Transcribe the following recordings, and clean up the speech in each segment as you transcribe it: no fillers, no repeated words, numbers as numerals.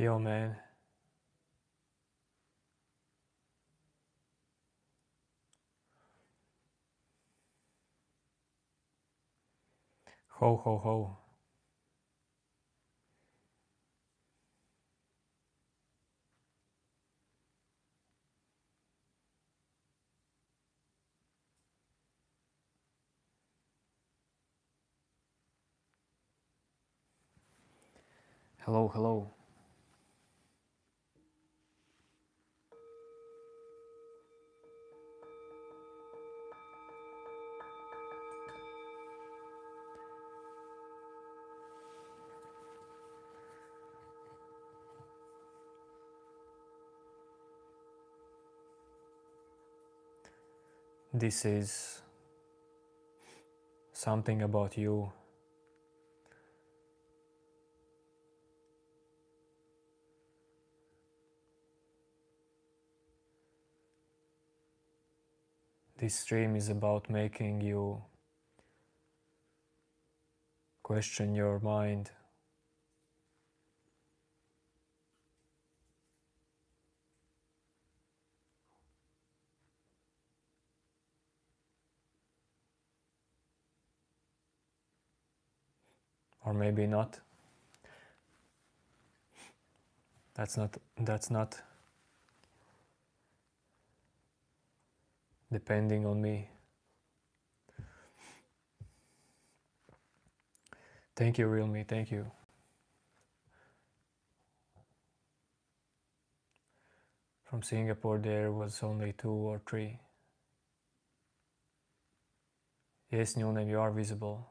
Yo, man. Ho, ho, ho. Hello, hello. This is something about you. This stream is about making you question your mind, or maybe not. That's not depending on me. Thank you, real me, thank you. From Singapore there was only 2 or 3. Yes, new name, you are visible.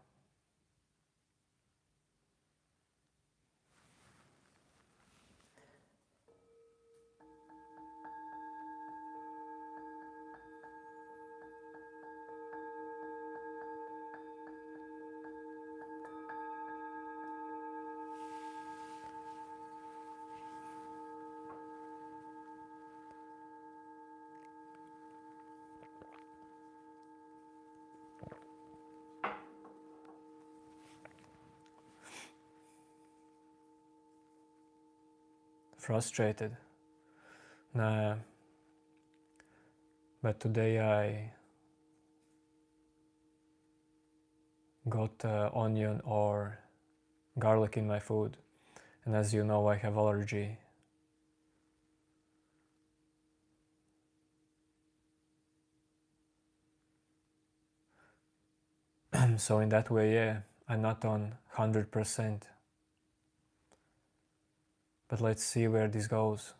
Frustrated. Nah, but today I got onion or garlic in my food, and as you know I have allergy. So in that way, yeah, I'm not on 100%. But let's see where this goes.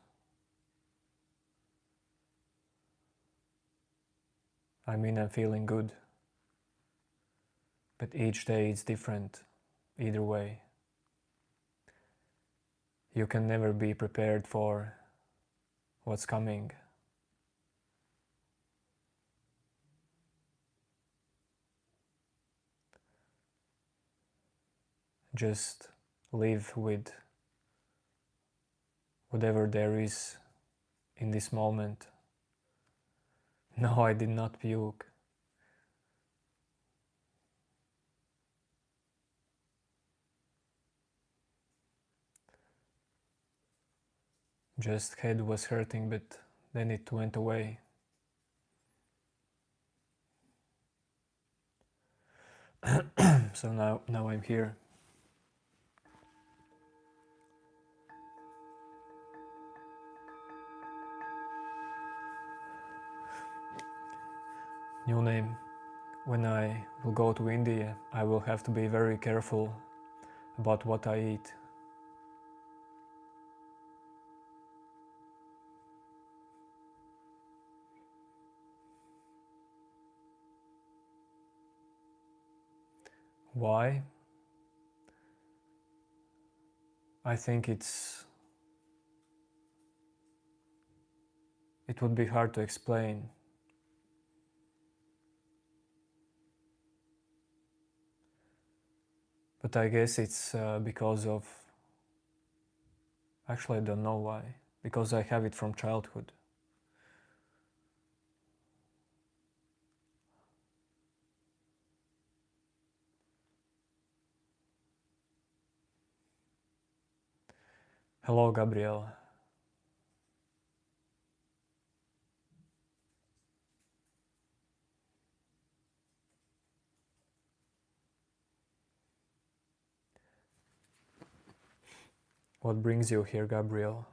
I mean, I'm feeling good. But each day is different, either way. You can never be prepared for what's coming. Just live with whatever there is in this moment. No, I did not puke. Just head was hurting, but then it went away. So now I'm here. New name. When I will go to India, I will have to be very careful about what I eat. Why? I think it would be hard to explain. But I guess it's because of, actually I don't know why, because I have it from childhood. Hello, Gabriel. What brings you here, Gabriel?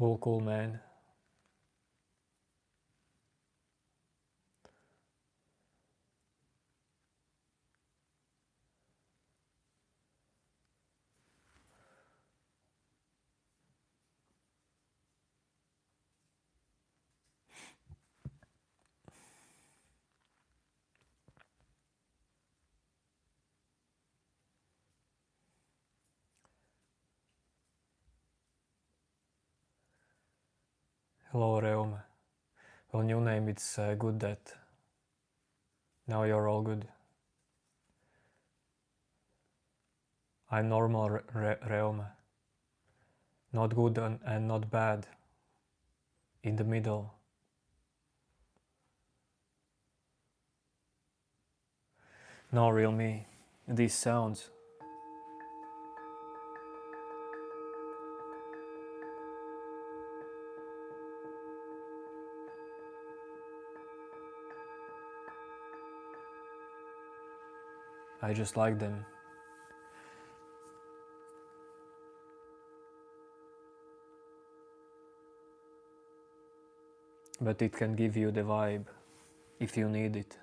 Cool, man. Hello, Reum. Well, new name, it's good that now you're all good. I'm normal, Reum. Not good and not bad. In the middle. No, real me. These sounds. I just like them. But it can give you the vibe if you need it.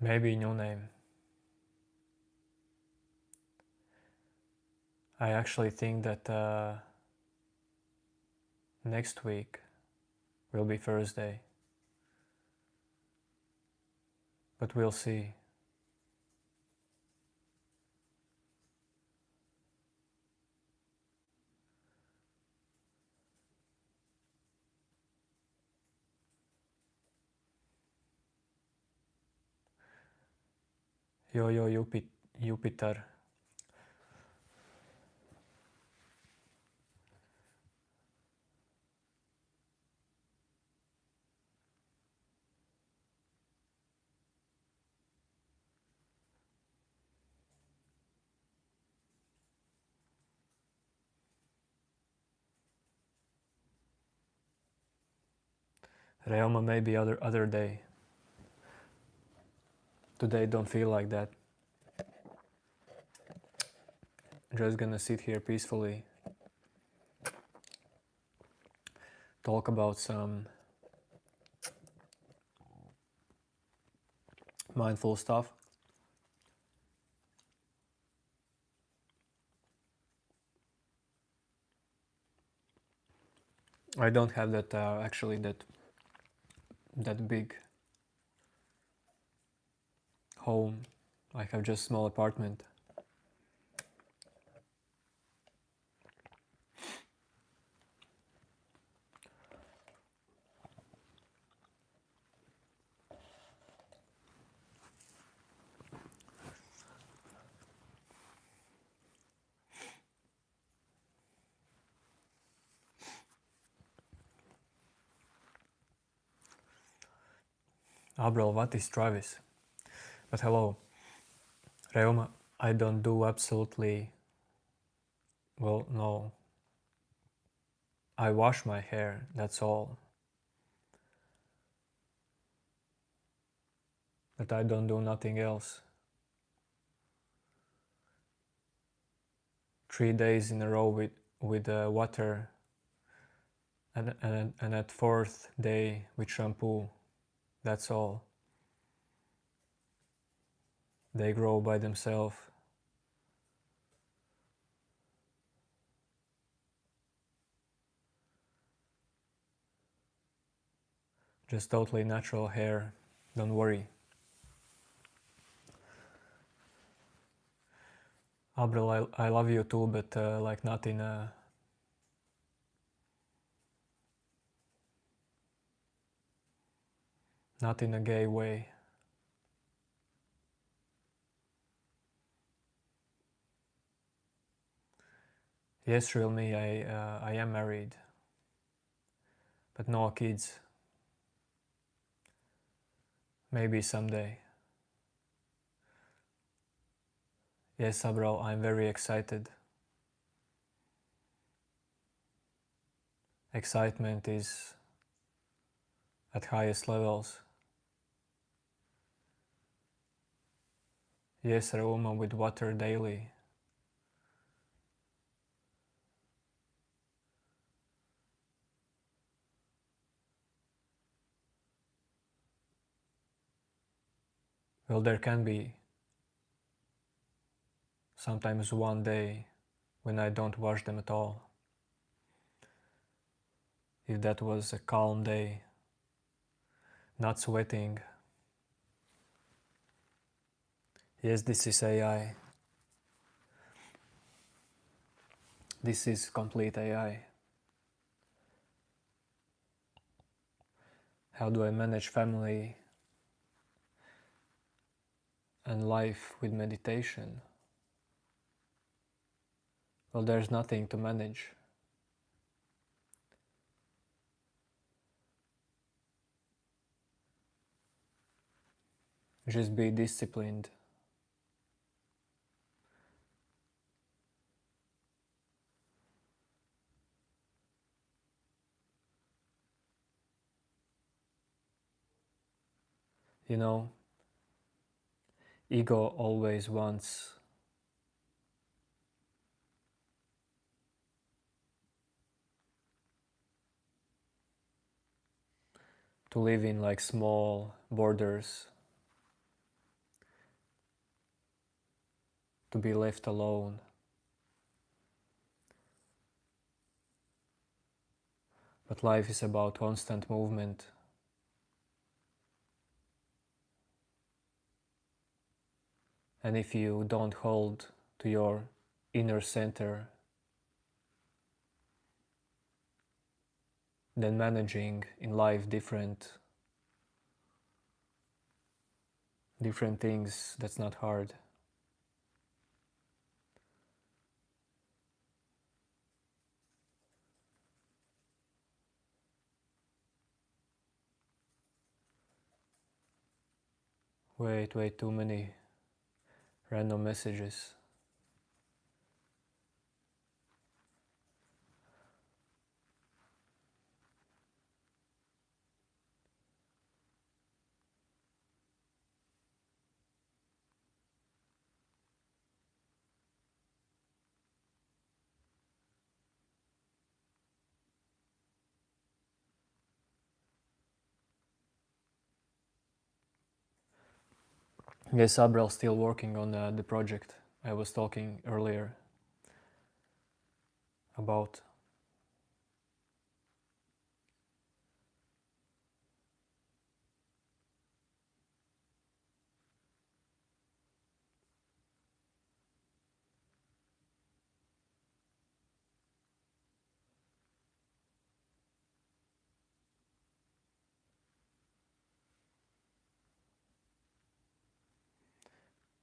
Maybe new name. I actually think that next week will be Thursday. But we'll see. Yo, Jupiter. Reoma maybe other day. Today don't feel like that. Just gonna sit here peacefully. Talk about some mindful stuff. I don't have that actually that big home. I have just small apartment. Bro, what is Travis? But hello, Reoma, I don't do absolutely, well, no. I wash my hair, that's all. that I don't do nothing else. 3 days in a row with water, and at fourth day with shampoo. That's all. They grow by themselves. Just totally natural hair. Don't worry. Abril, I love you too, but like not in a gay way. Yes, real me, I am married, but no kids. Maybe someday. Yes, Abril, I'm very excited. Excitement is at highest levels. Yes, a woman with water daily. Well, there can be sometimes one day when I don't wash them at all. If that was a calm day, not sweating. Yes, this is AI. This is complete AI. How do I manage family and life with meditation? Well, there's nothing to manage. Just be disciplined. You know, ego always wants to live in like small borders, to be left alone. But life is about constant movement. And if you don't hold to your inner center, then managing in life different things, that's not hard. Wait, too many random messages. Yes, Abrel still working on the project I was talking earlier about.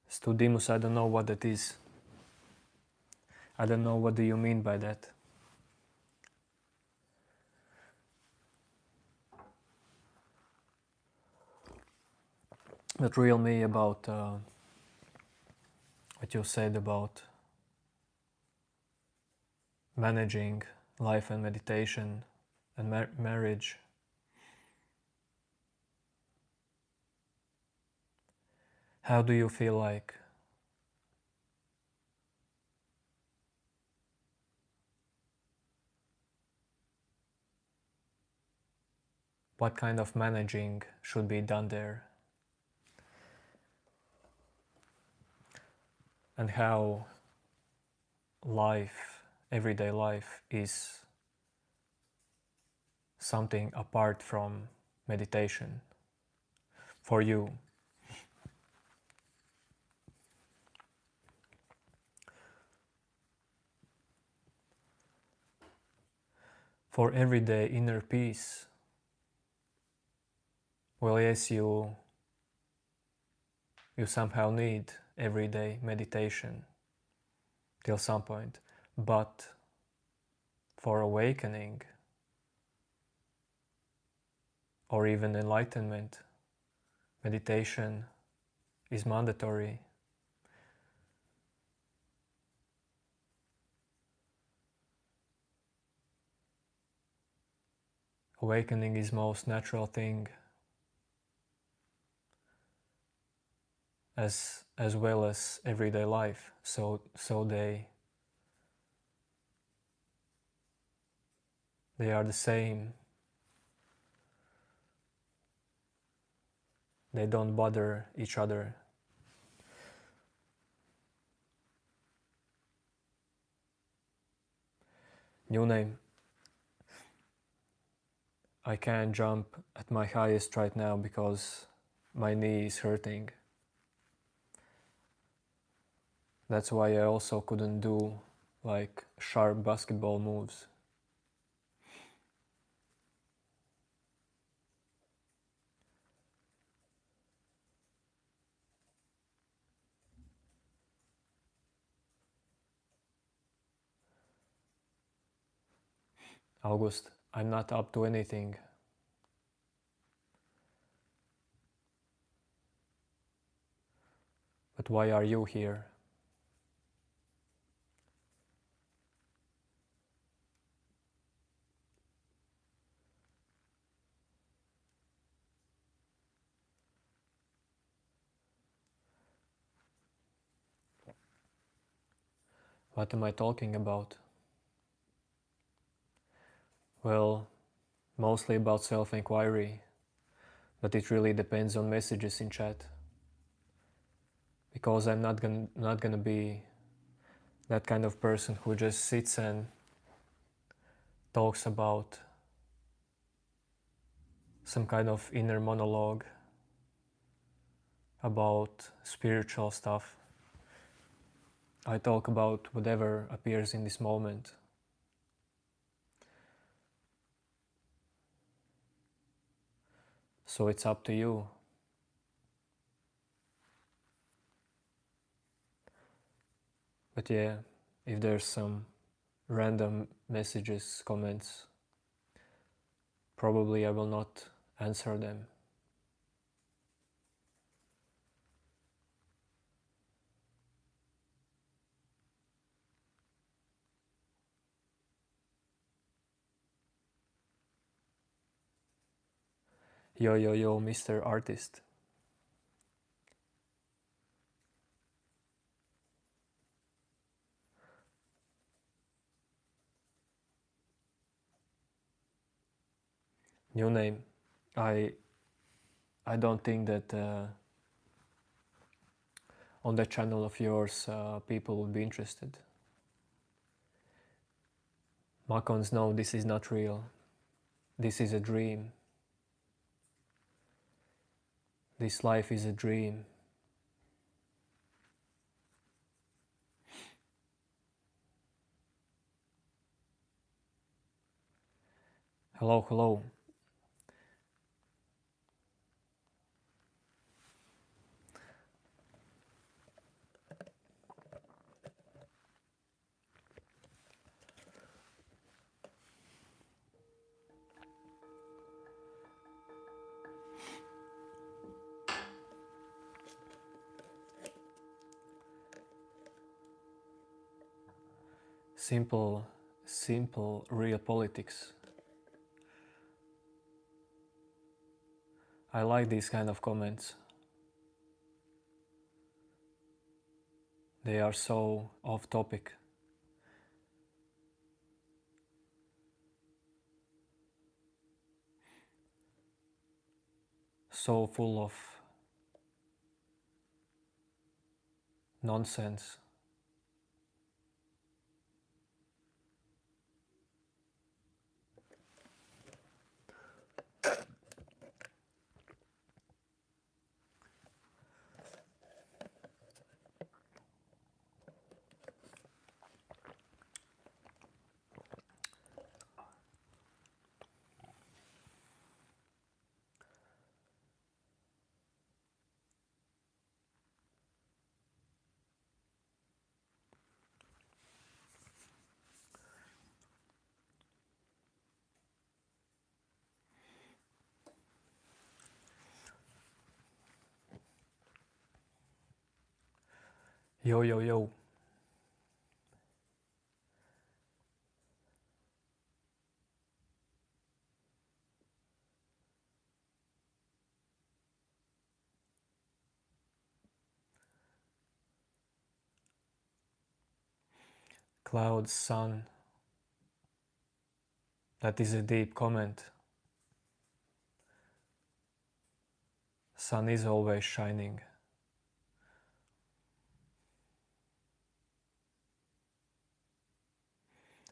Studimus, I don't know what that is. I don't know what do you mean by that. But real me about what you said about managing life and meditation and marriage. How do you feel like? What kind of managing should be done there? And how life, everyday life, is something apart from meditation for you. For everyday inner peace, well, yes, you somehow need everyday meditation till some point, but for awakening or even enlightenment, meditation is mandatory. Awakening is most natural thing, as well as everyday life. So they are the same. They don't bother each other. New name. I can't jump at my highest right now because my knee is hurting. That's why I also couldn't do like sharp basketball moves. August, I'm not up to anything. But why are you here? What am I talking about? Well, mostly about self-inquiry, but it really depends on messages in chat. Because I'm not gonna be that kind of person who just sits and talks about some kind of inner monologue about spiritual stuff. I talk about whatever appears in this moment. So it's up to you. But yeah, if there's some random messages, comments, probably I will not answer them. Yo, yo, yo, Mr. Artist. New name. I don't think that on that channel of yours people would be interested. Makons, no, this is not real. This is a dream. This life is a dream. Hello, hello. Simple, real politics. I like these kind of comments. They are so off topic, so full of nonsense. Yo, yo, yo. Clouds, sun. That is a deep comment. Sun is always shining.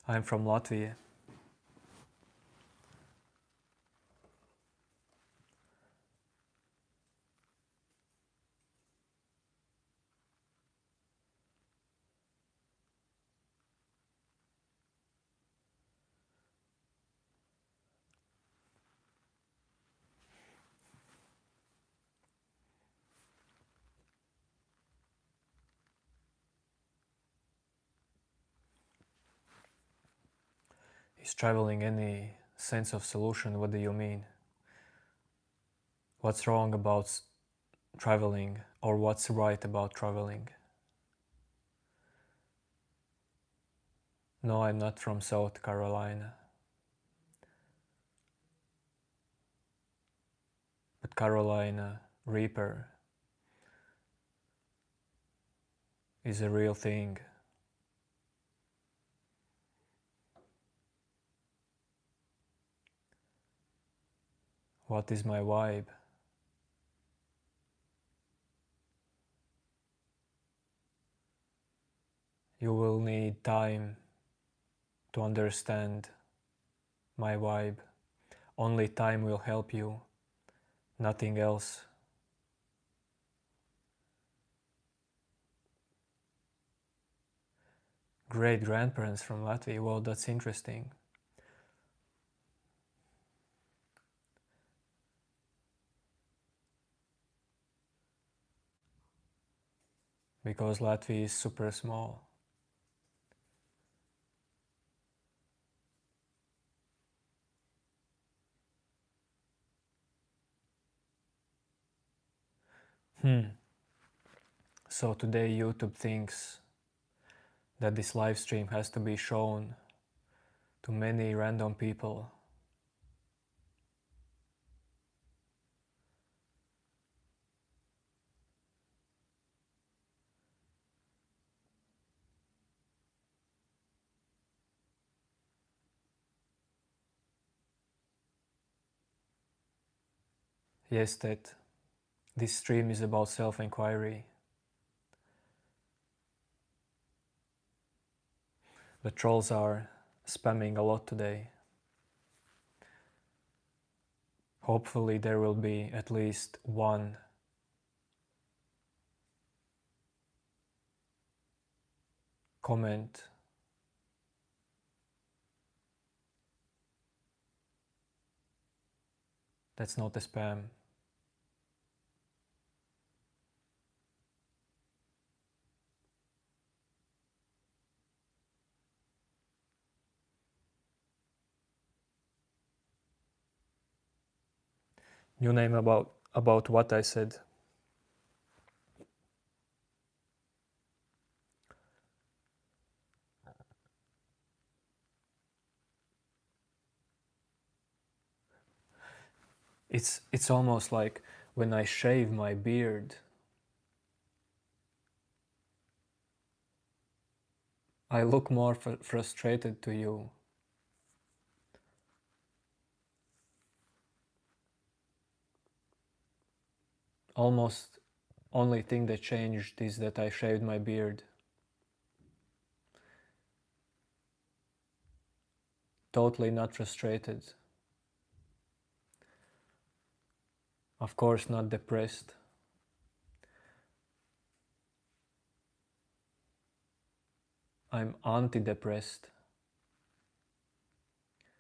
I'm from Latvia. Is traveling any sense of solution? What do you mean? What's wrong about traveling, or what's right about traveling? No, I'm not from South Carolina. But Carolina Reaper is a real thing. What is my vibe? You will need time to understand my vibe. Only time will help you, nothing else. Great grandparents from Latvia, well, that's interesting. Because Latvia is super small. So today YouTube thinks that this live stream has to be shown to many random people. Yes, that this stream is about self-inquiry. The trolls are spamming a lot today. Hopefully there will be at least one comment that's not a spam. New name about what I said. It's almost like when I shave my beard, I look more frustrated to you. Almost only thing that changed is that I shaved my beard. Totally not frustrated. Of course not depressed. I'm anti-depressed.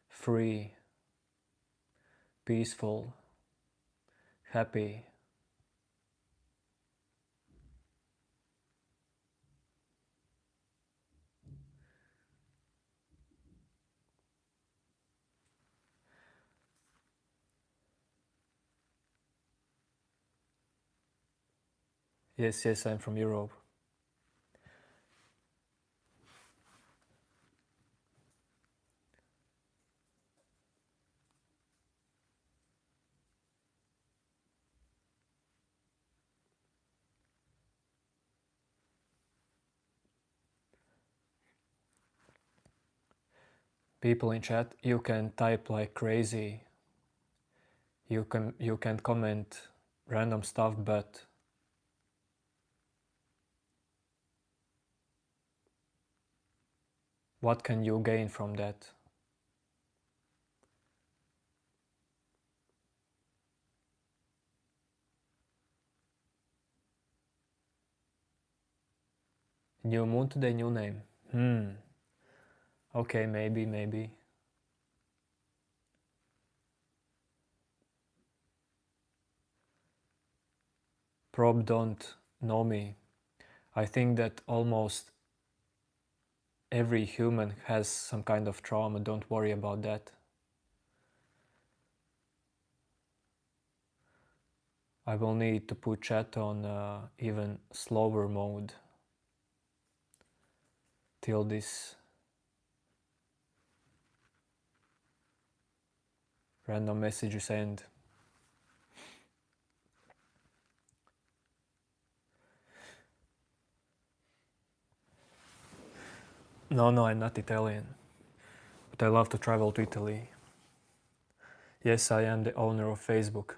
Free. Peaceful. Happy. Yes, I'm from Europe. People in chat, you can type like crazy. You can comment random stuff, but what can you gain from that? New moon today, new name. Okay, maybe. Prob don't know me. I think that almost every human has some kind of trauma. Don't worry about that. I will need to put chat on even slower mode till this random messages end. No, I'm not Italian, but I love to travel to Italy. Yes, I am the owner of Facebook.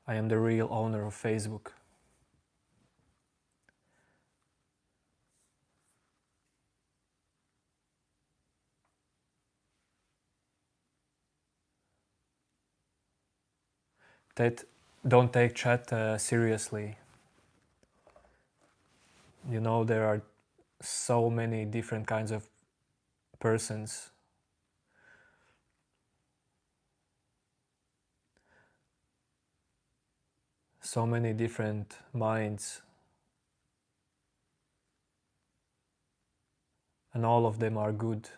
I am the real owner of Facebook. That don't take chat seriously. You know, there are so many different kinds of persons. So many different minds. And all of them are good.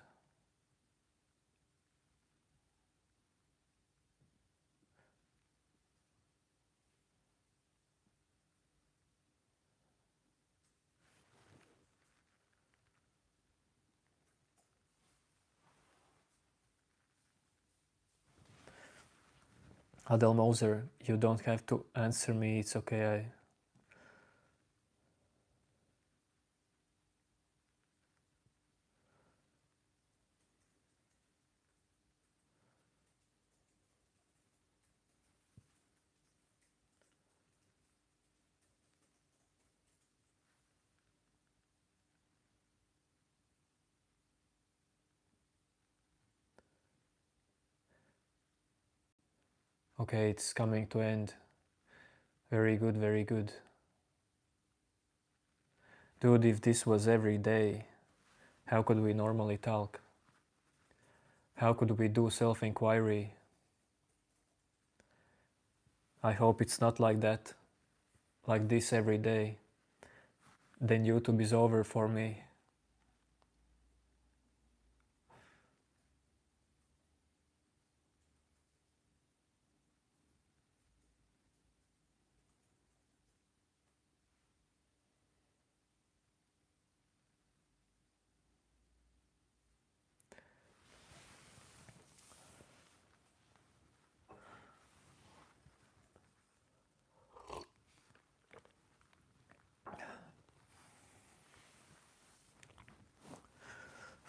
Adel Moser, you don't have to answer me, it's okay. Okay, it's coming to end. Very good, very good. Dude, if this was every day, how could we normally talk? How could we do self-inquiry? I hope it's not like that, like this every day. Then YouTube is over for me.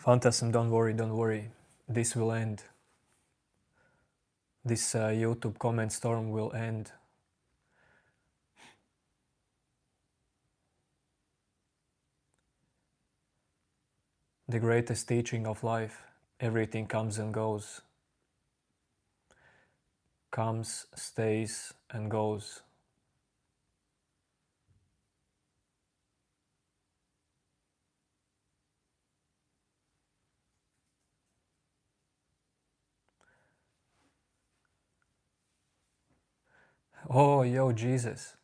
Phantasm, don't worry, don't worry. This will end. This YouTube comment storm will end. The greatest teaching of life, everything comes and goes. Comes, stays, and goes. Oh, yo, Jesus.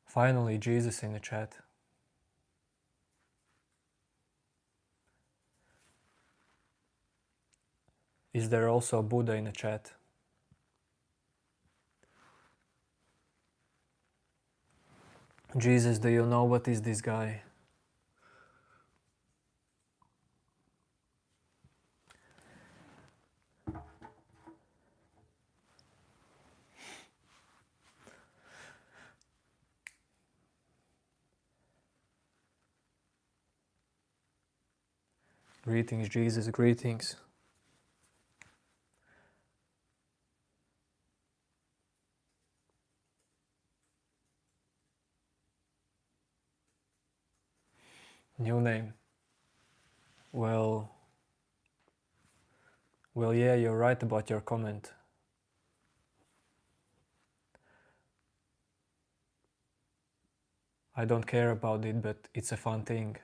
Finally, Jesus in the chat. Is there also Buddha in the chat? Jesus, do you know what is this guy? Greetings, Jesus, greetings. New name. Well, yeah, you're right about your comment. I don't care about it, but it's a fun thing.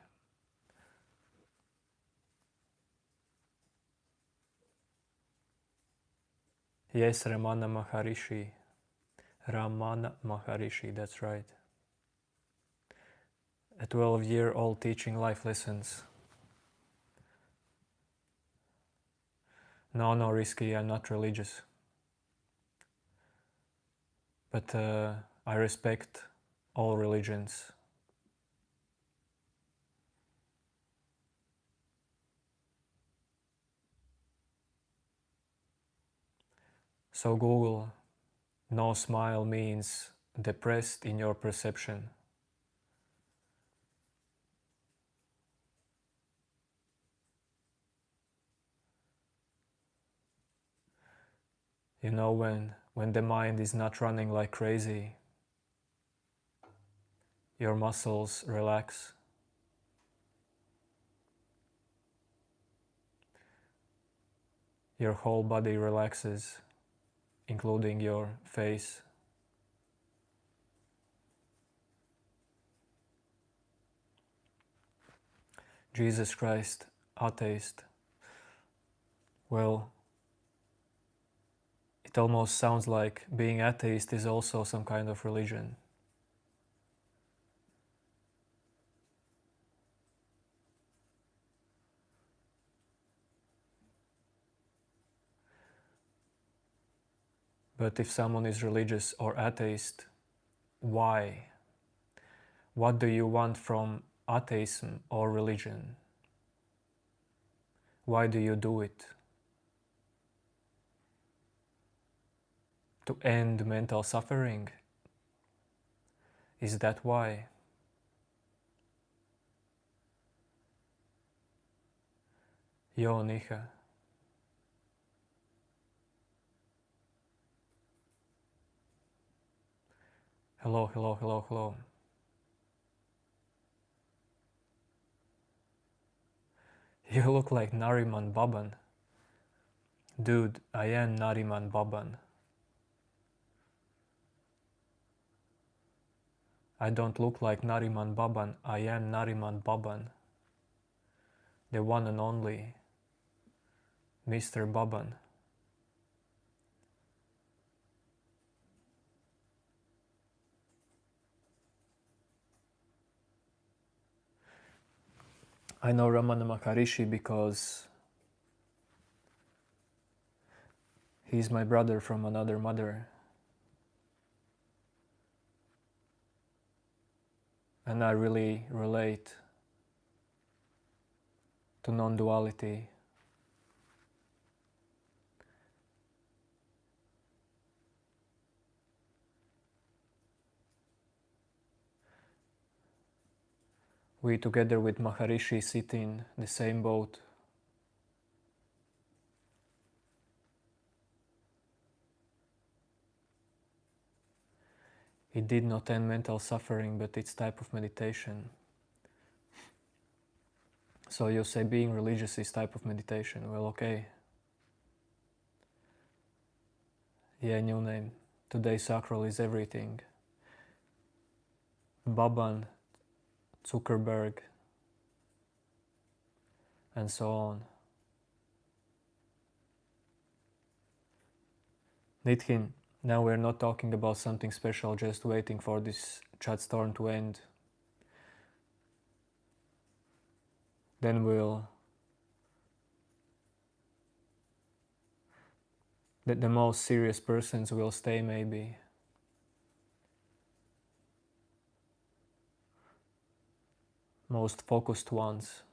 Yes, Ramana Maharishi. Ramana Maharishi, that's right. A 12-year-old teaching life lessons. No, Risky, I'm not religious. But I respect all religions. So Google, no smile means depressed in your perception. You know, when the mind is not running like crazy, your muscles relax. Your whole body relaxes, including your face. Jesus Christ, atheist. Well, it almost sounds like being atheist is also some kind of religion. But if someone is religious or atheist, why? What do you want from atheism or religion? Why do you do it? To end mental suffering? Is that why? Yo, Nika. Hello, hello, hello, hello. You look like Nariman Baban. Dude, I am Nariman Baban. I don't look like Nariman Baban, I am Nariman Baban. The one and only Mr. Baban. I know Ramana Maharishi because he's my brother from another mother. And I really relate to non-duality. We together with Maharishi sit in the same boat. It did not end mental suffering, but it's type of meditation. So you say being religious is type of meditation. Well, okay. Yeah, new name. Today Sacral is everything. Baban, Zuckerberg, and so on. Nithin, now we're not talking about something special, just waiting for this chat storm to end. Then the most serious persons will stay maybe. Most focused ones.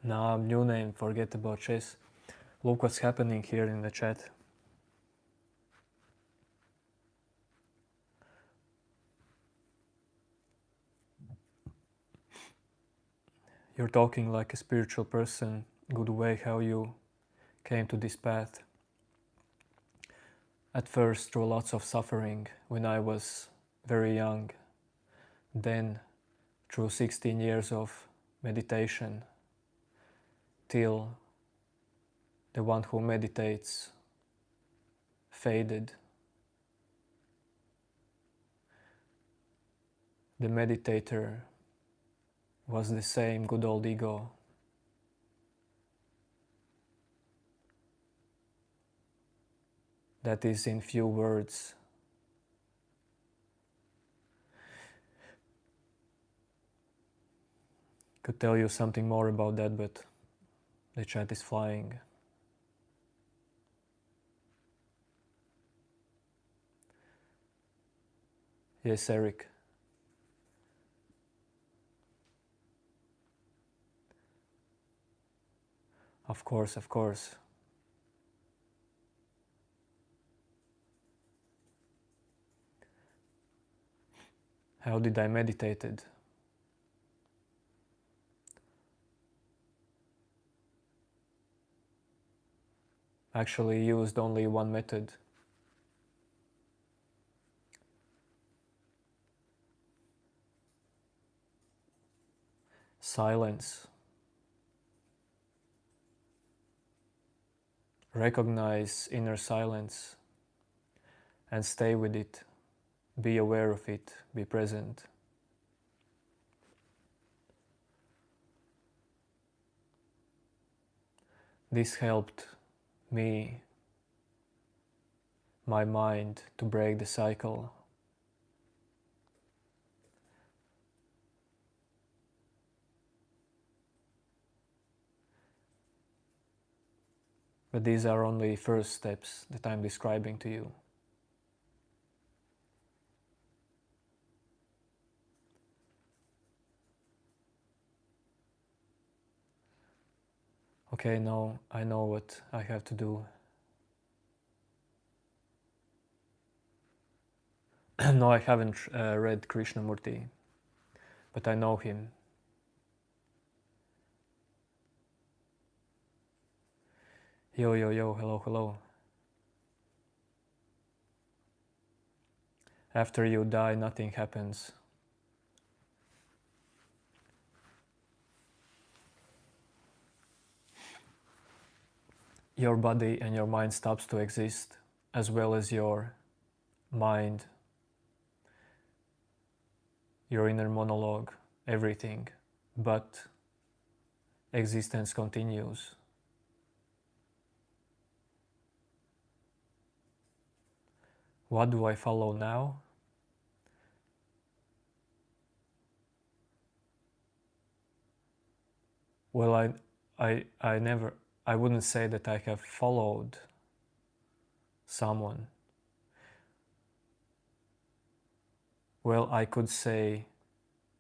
Now, new name, forget about chess. Look what's happening here in the chat. You're talking like a spiritual person. Good way how you came to this path. At first through lots of suffering when I was very young. Then through 16 years of meditation till the one who meditates faded. The meditator was the same good old ego. That is in few words. Could tell you something more about that, but the chat is flying. Yes, Eric. Of course, of course. How did I meditated? Actually used only one method. Silence. Recognize inner silence and stay with it. Be aware of it. Be present. This helped me, my mind, to break the cycle. But these are only first steps that I'm describing to you. Okay, now I know what I have to do. No, I haven't read Krishnamurti, but I know him. Yo, yo, yo, hello, hello. After you die, nothing happens. Your body and your mind stops to exist, as well as your mind, your inner monologue, everything. But existence continues. What do I follow now? Well, I wouldn't say that I have followed someone. Well, I could say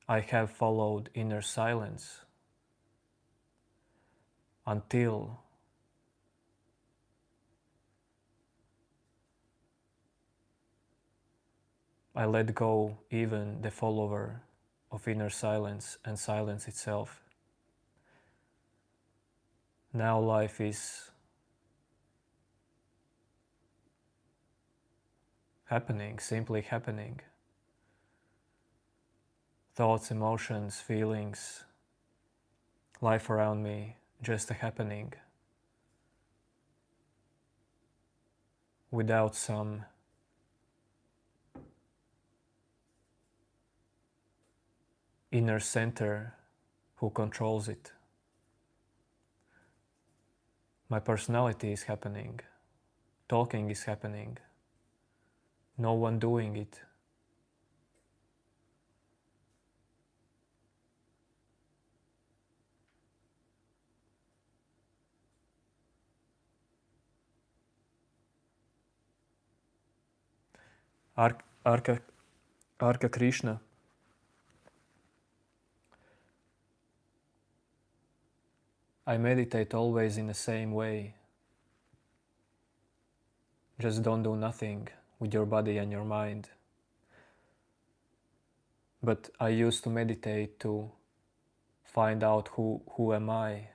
I have followed inner silence until I let go even the follower of inner silence and silence itself. Now life is happening, simply happening. Thoughts, emotions, feelings, life around me, just a happening. Without some inner center who controls it. My personality is happening. Talking is happening. No one doing it. Arka Krishna. I meditate always in the same way. Just don't do nothing with your body and your mind. But I used to meditate to find out who am I.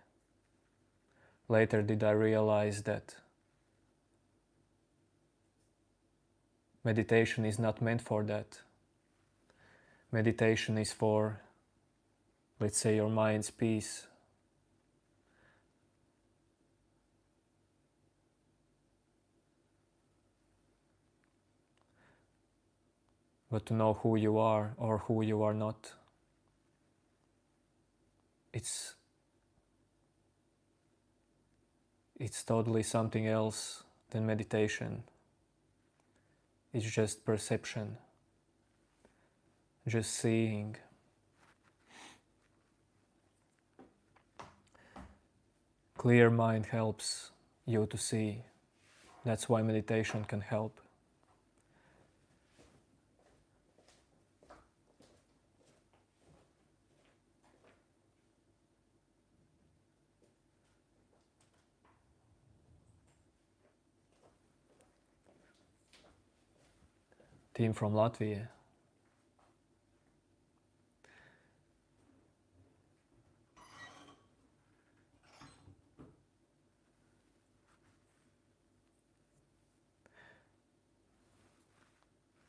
Later did I realize that meditation is not meant for that. Meditation is for, let's say, your mind's peace. But to know who you are or who you are not, it's totally something else than meditation. It's just perception, just seeing. Clear mind helps you to see. That's why meditation can help. Team from Latvia.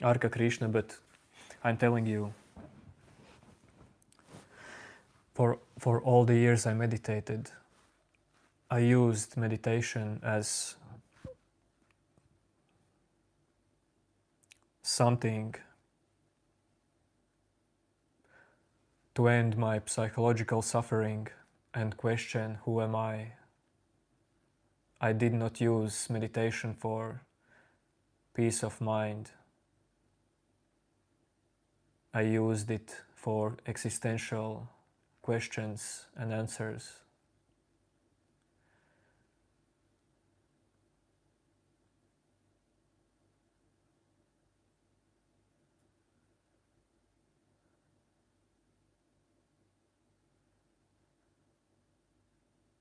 Arka Krishna, but I'm telling you, for all the years I meditated, I used meditation as something to end my psychological suffering and question who am I. I did not use meditation for peace of mind. I used it for existential questions and answers.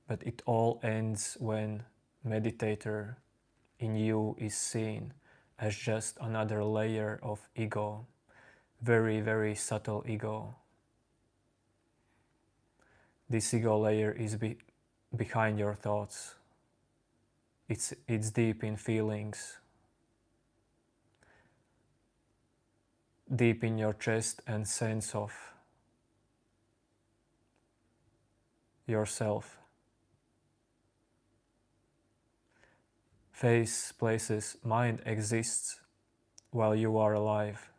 But it all ends when meditator in you is seen as just another layer of ego, very, very subtle ego. This ego layer is behind your thoughts. It's deep in feelings, deep in your chest and sense of yourself. Face, places, mind exists while you are alive.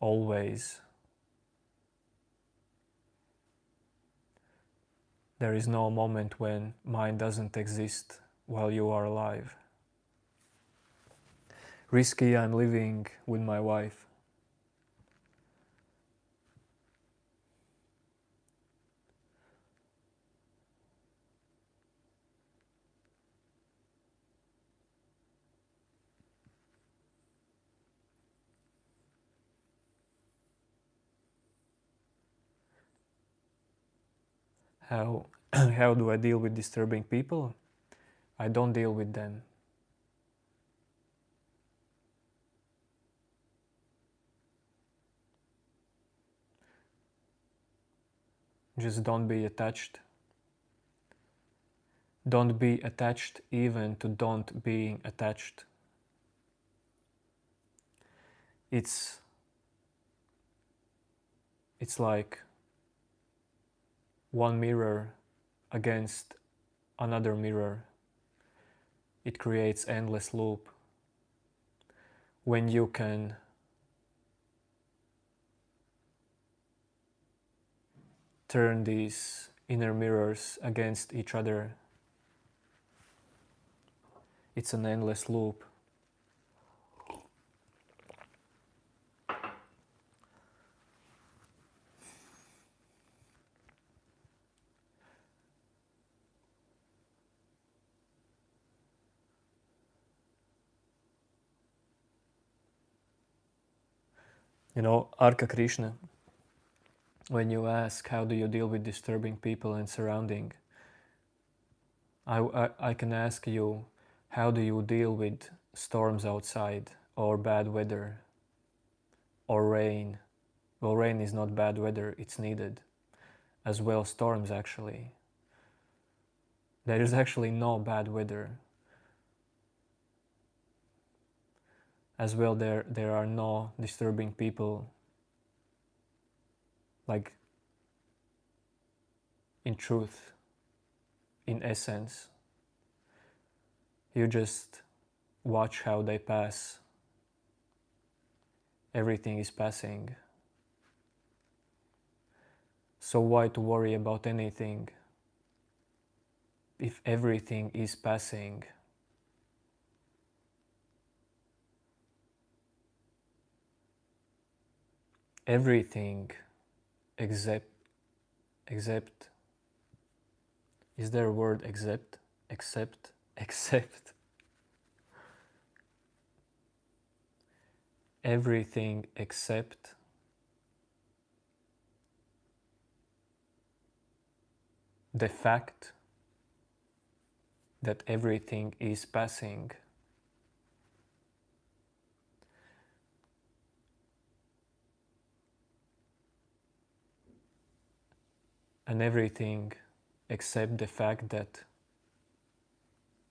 Always. There is no moment when mind doesn't exist while you are alive. Risky, I'm living with my wife. How, how do I deal with disturbing people? I don't deal with them. Just don't be attached. Don't be attached even to don't being attached. It's like one mirror against another mirror. It creates endless loop. When you can turn these inner mirrors against each other, it's an endless loop. You know, Arka Krishna, when you ask how do you deal with disturbing people and surrounding, I can ask you, how do you deal with storms outside, or bad weather, or rain? Well, rain is not bad weather, it's needed. As well, storms actually. There is actually no bad weather. As well, there are no disturbing people. Like, in truth, in essence, you just watch how they pass. Everything is passing. So why to worry about anything if everything is passing? Everything except, is there a word except? Except. Everything except the fact that everything is passing. And everything except the fact that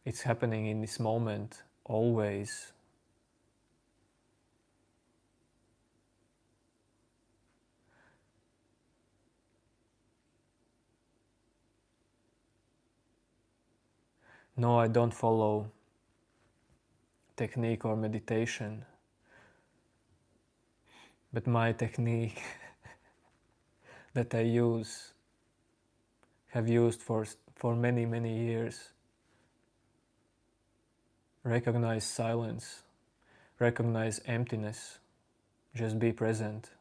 it's happening in this moment always. No, I don't follow technique or meditation, but my technique that I have used for many years. Recognize silence, recognize emptiness, just be present.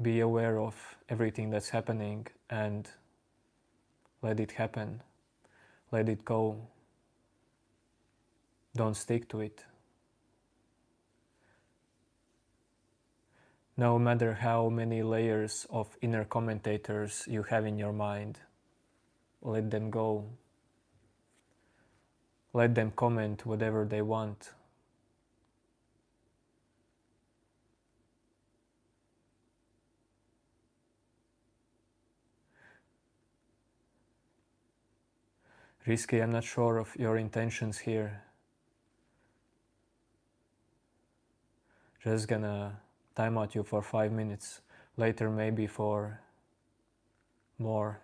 Be aware of everything that's happening and let it happen, let it go. Don't stick to it. No matter how many layers of inner commentators you have in your mind, let them go. Let them comment whatever they want. Risky, I'm not sure of your intentions here. Just gonna time out you for 5 minutes. Later maybe for more.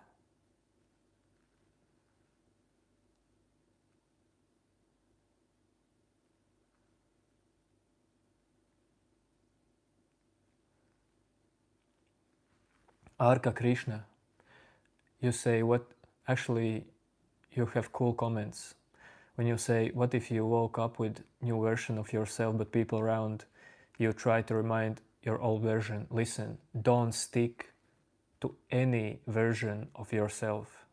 Arka Krishna, you say what, actually you have cool comments. When you say, what if you woke up with new version of yourself but people around you try to remind your old version? Listen, don't stick to any version of yourself.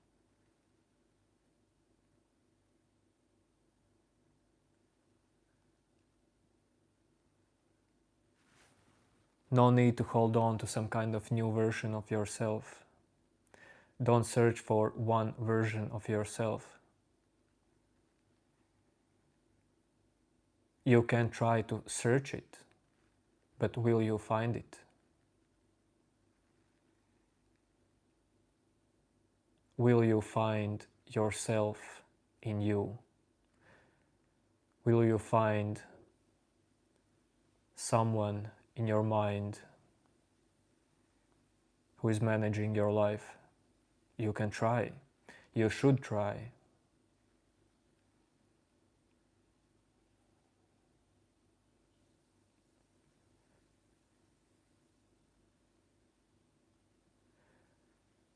No need to hold on to some kind of new version of yourself. Don't search for one version of yourself. You can try to search it, but will you find it? Will you find yourself in you? Will you find someone in your mind who is managing your life? You can try. You should try.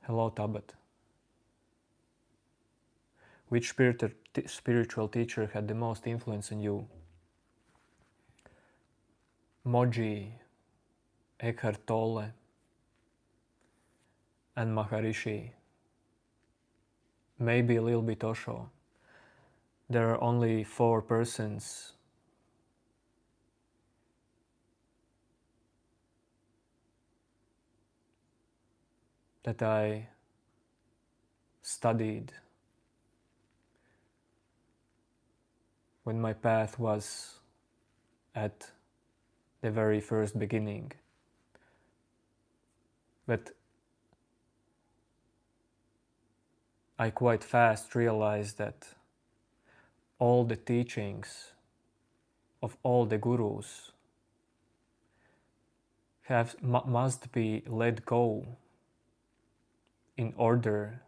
Hello, Tabat. Which spiritual teacher had the most influence on you? Moji, Eckhart Tolle, and Maharishi. Maybe a little bit Osho. There are only 4 persons that I studied when my path was at the very first beginning. But I quite fast realized that all the teachings of all the gurus must be let go in order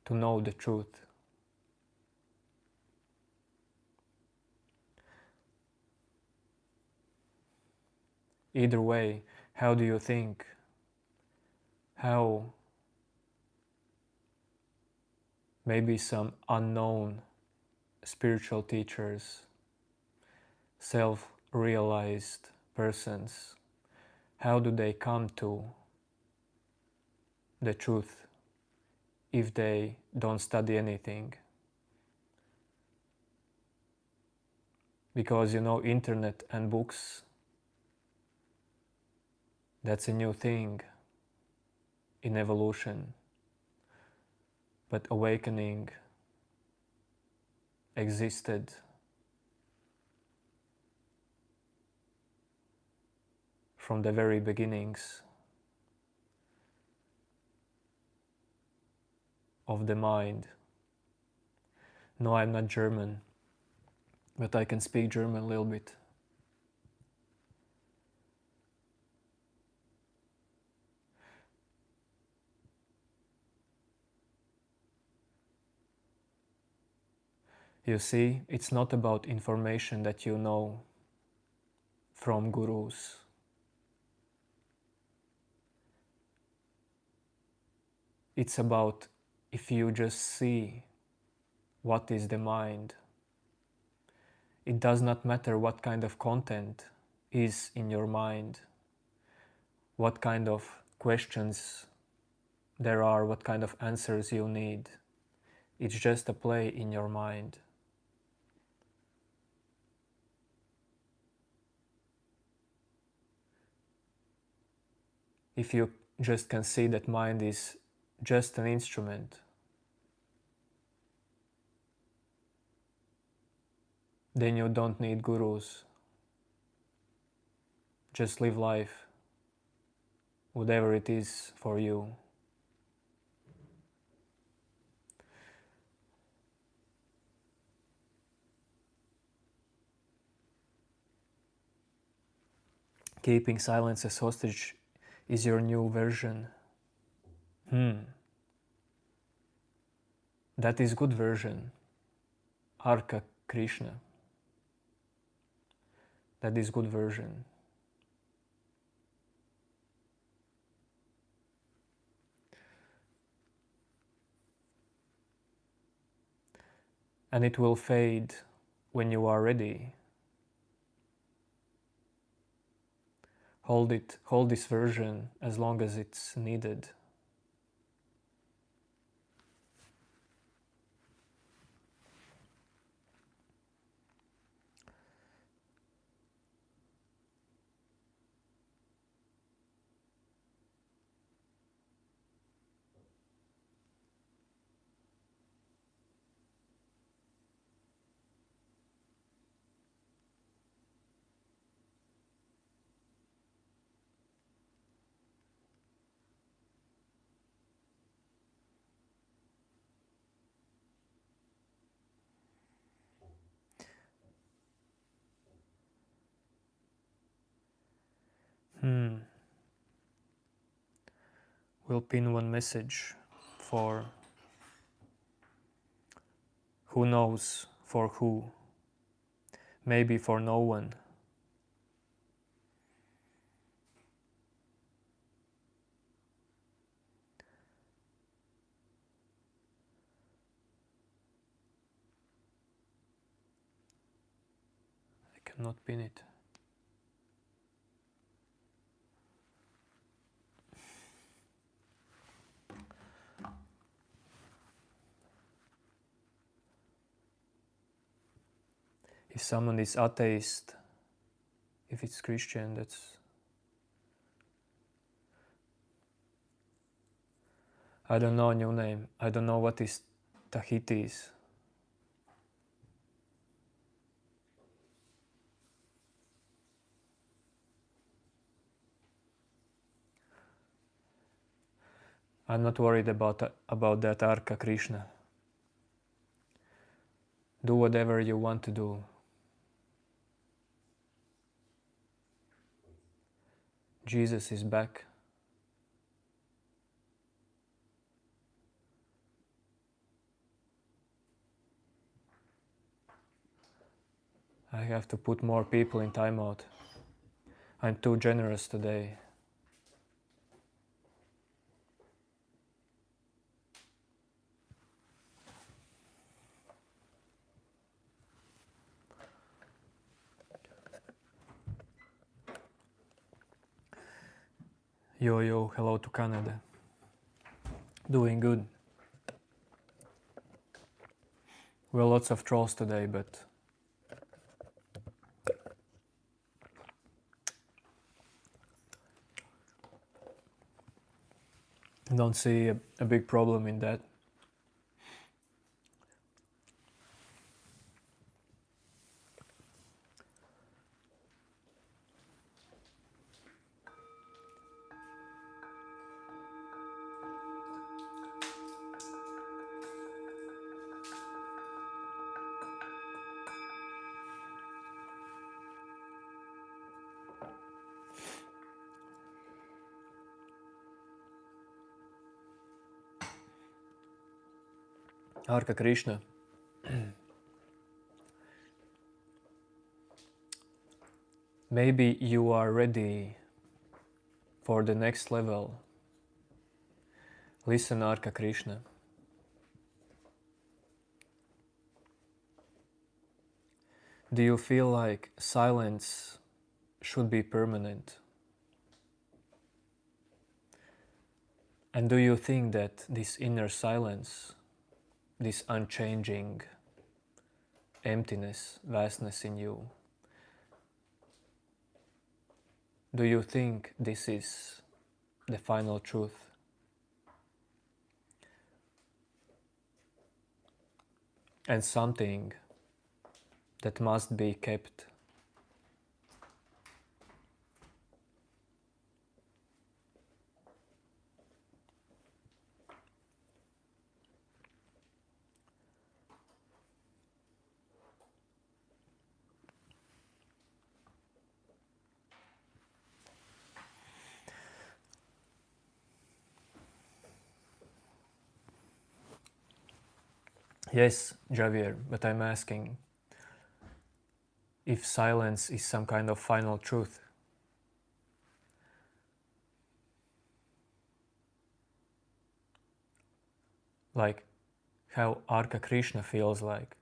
to know the truth. Either way, how do you think? How maybe some unknown spiritual teachers, self-realized persons, how do they come to the truth if they don't study anything? Because internet and books, that's a new thing in evolution. But awakening existed from the very beginnings of the mind. No, I'm not German, but I can speak German a little bit. You see, it's not about information that you know from gurus. It's about if you just see what is the mind. It does not matter what kind of content is in your mind, what kind of questions there are, what kind of answers you need. It's just a play in your mind. If you just can see that mind is just an instrument, then you don't need gurus. Just live life, whatever it is for you. Keeping silence as hostage is your new version. That is good version. Arka Krishna. That is good version. And it will fade when you are ready. Hold this version as long as it's needed. We'll pin one message for who knows for who, maybe for no one. I cannot pin it. If someone is atheist, if it's Christian, that's... I don't know a new name. I don't know what is Tahiti's. I'm not worried about that Arka Krishna. Do whatever you want to do. Jesus is back. I have to put more people in timeout. I'm too generous today. Yo, hello to Canada. Doing good. Well, lots of trolls today, but I don't see a big problem in that. Arka Krishna. Maybe you are ready for the next level. Listen, Arka Krishna. Do you feel like silence should be permanent? And do you think that this inner silence, this unchanging emptiness, vastness in you, do you think this is the final truth? And something that must be kept? Yes, Javier, but I'm asking if silence is some kind of final truth. Like how Arka Krishna feels like.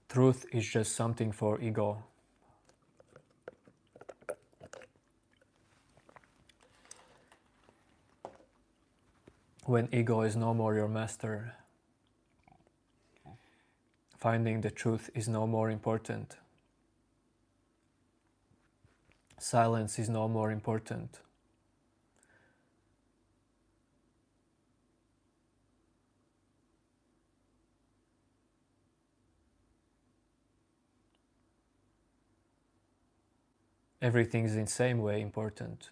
Truth is just something for ego. When ego is no more your master, finding the truth is no more important. Silence is no more important. everything is in the same way important.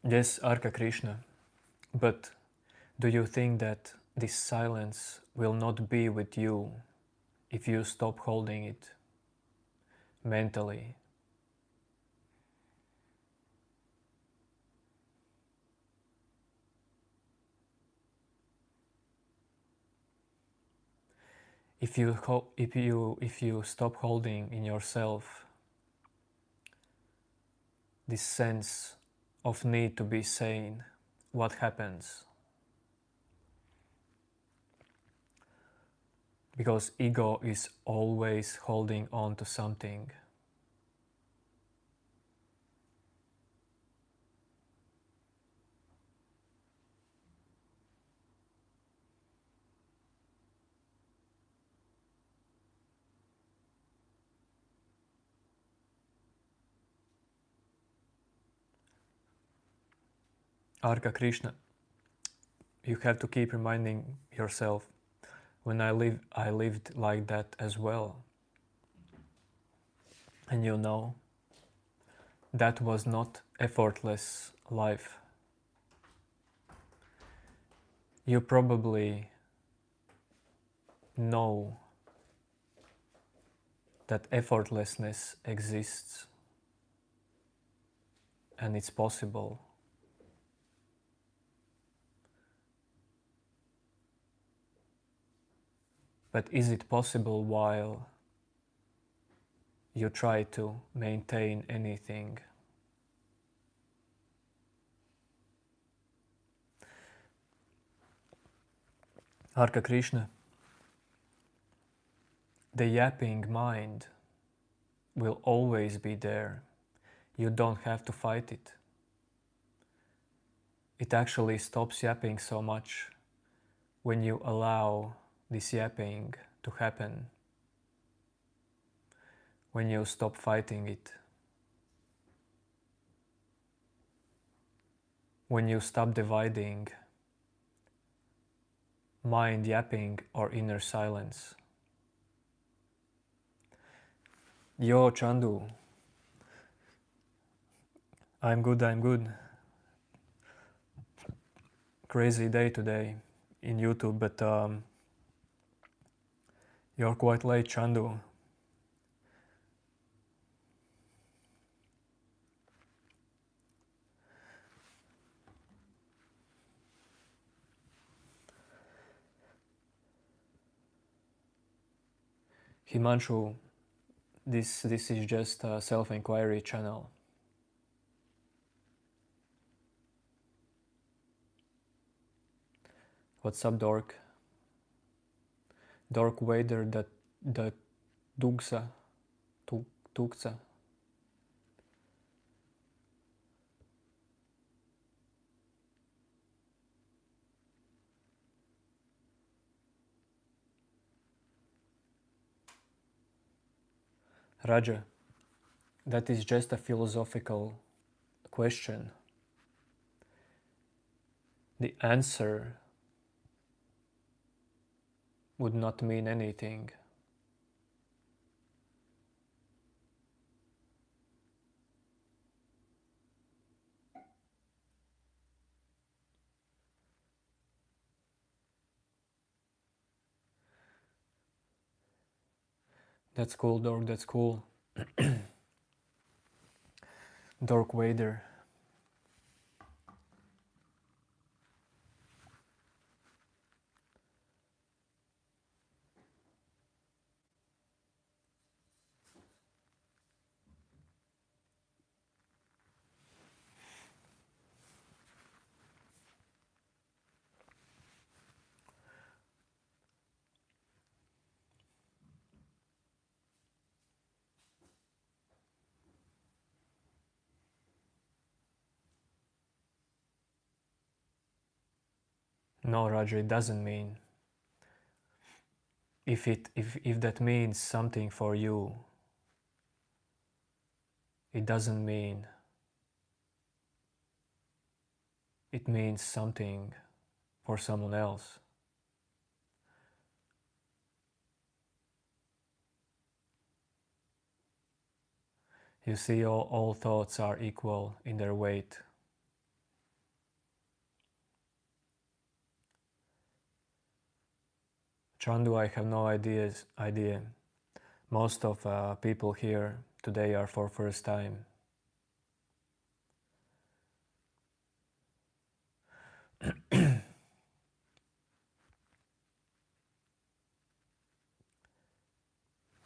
Yes, Arka Krishna, but do you think that this silence will not be with you if you stop holding it mentally? If you stop holding in yourself this sense of need to be sane, what happens? Because ego is always holding on to something. Arka Krishna, you have to keep reminding yourself, when I lived like that as well. And you know, that was not effortless life. You probably know that effortlessness exists and it's possible. But is it possible while you try to maintain anything? Arka Krishna, the yapping mind will always be there. You don't have to fight it. It actually stops yapping so much when you allow this yapping to happen, when you stop fighting it, when you stop dividing mind yapping or inner silence. Yo, Chandu. I'm good, I'm good. Crazy day today in YouTube, but you're quite late, Chandu. Himanshu, this is just a self-inquiry channel. What's up, Dork? Dork Wader, the Dugsa, Tuksa. Raja, that is just a philosophical question. The answer would not mean anything. That's cool, Dork, that's cool. Dork Wader. No, Raja, it doesn't mean. If that means something for you, it doesn't mean it means something for someone else. You see, all thoughts are equal in their weight. Chandu, I have no idea. Most of people here today are for first time.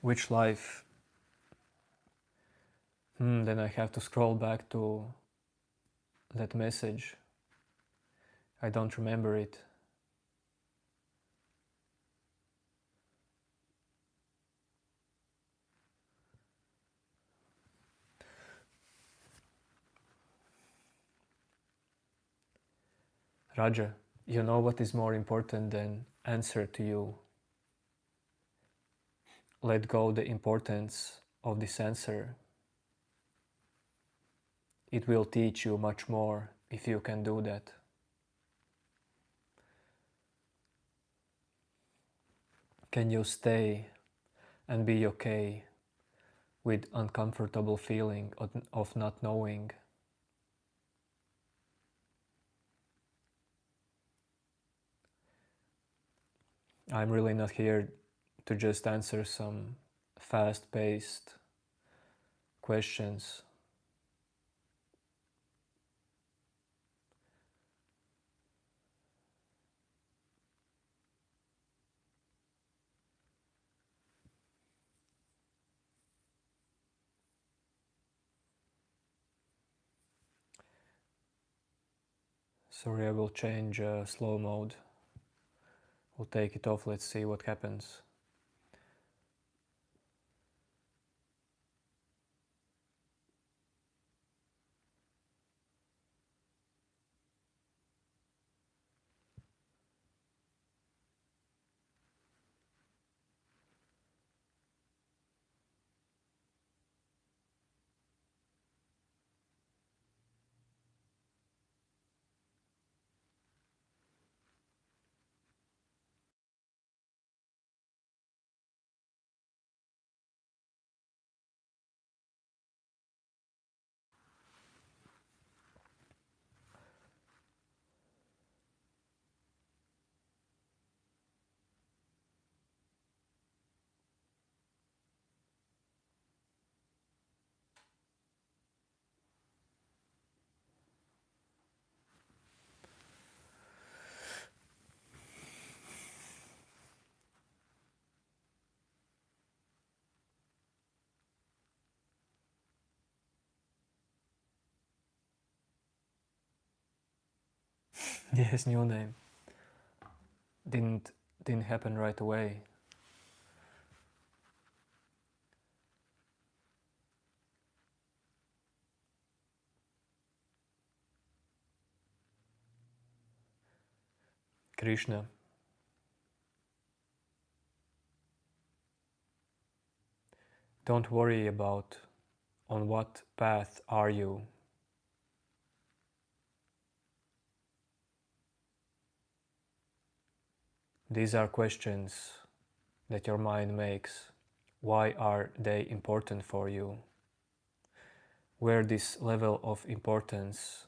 Which life? Then I have to scroll back to that message. I don't remember it. Raja, you know what is more important than answer to you? Let go the importance of this answer. It will teach you much more if you can do that. Can you stay and be okay with uncomfortable feeling of not knowing? I'm really not here to just answer some fast-paced questions. Sorry, I will change slow mode. We'll take it off, let's see what happens. Yes, new name. Didn't happen right away. Krishna. Don't worry about on what path are you. These are questions that your mind makes. Why are they important for you? Where this level of importance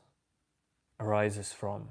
arises from.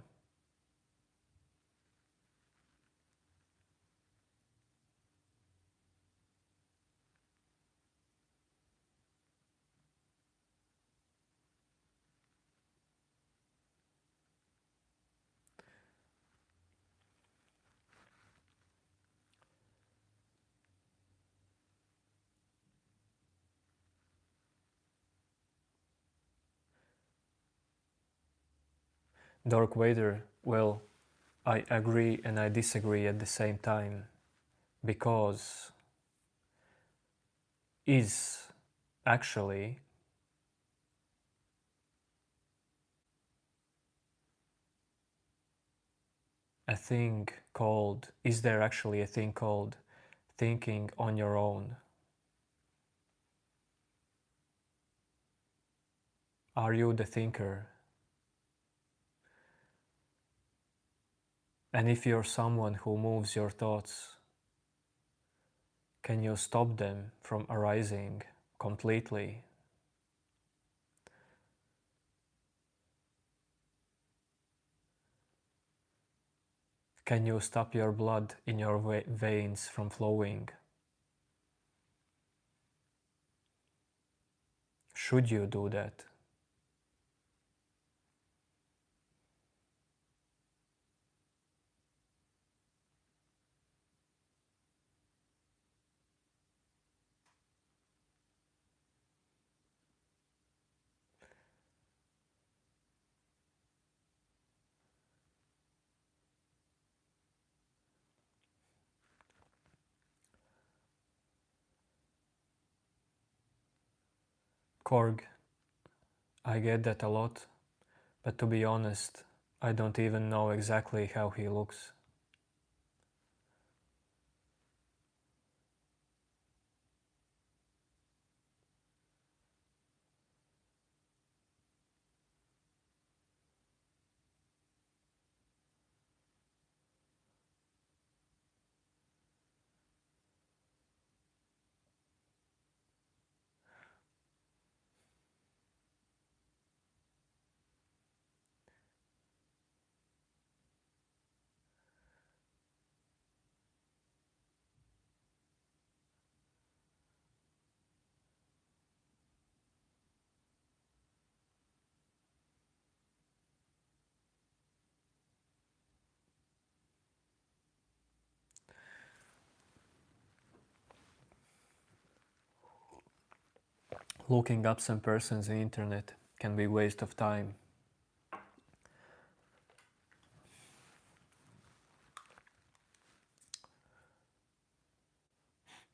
Dark Vader, well, I agree and I disagree at the same time, because is actually a thing called, is there actually a thing called thinking on your own? Are you the thinker? And if you're someone who moves your thoughts, can you stop them from arising completely? Can you stop your blood in your veins from flowing? Should you do that? Korg, I get that a lot, but to be honest, I don't even know exactly how he looks. Looking up some persons on the internet can be a waste of time.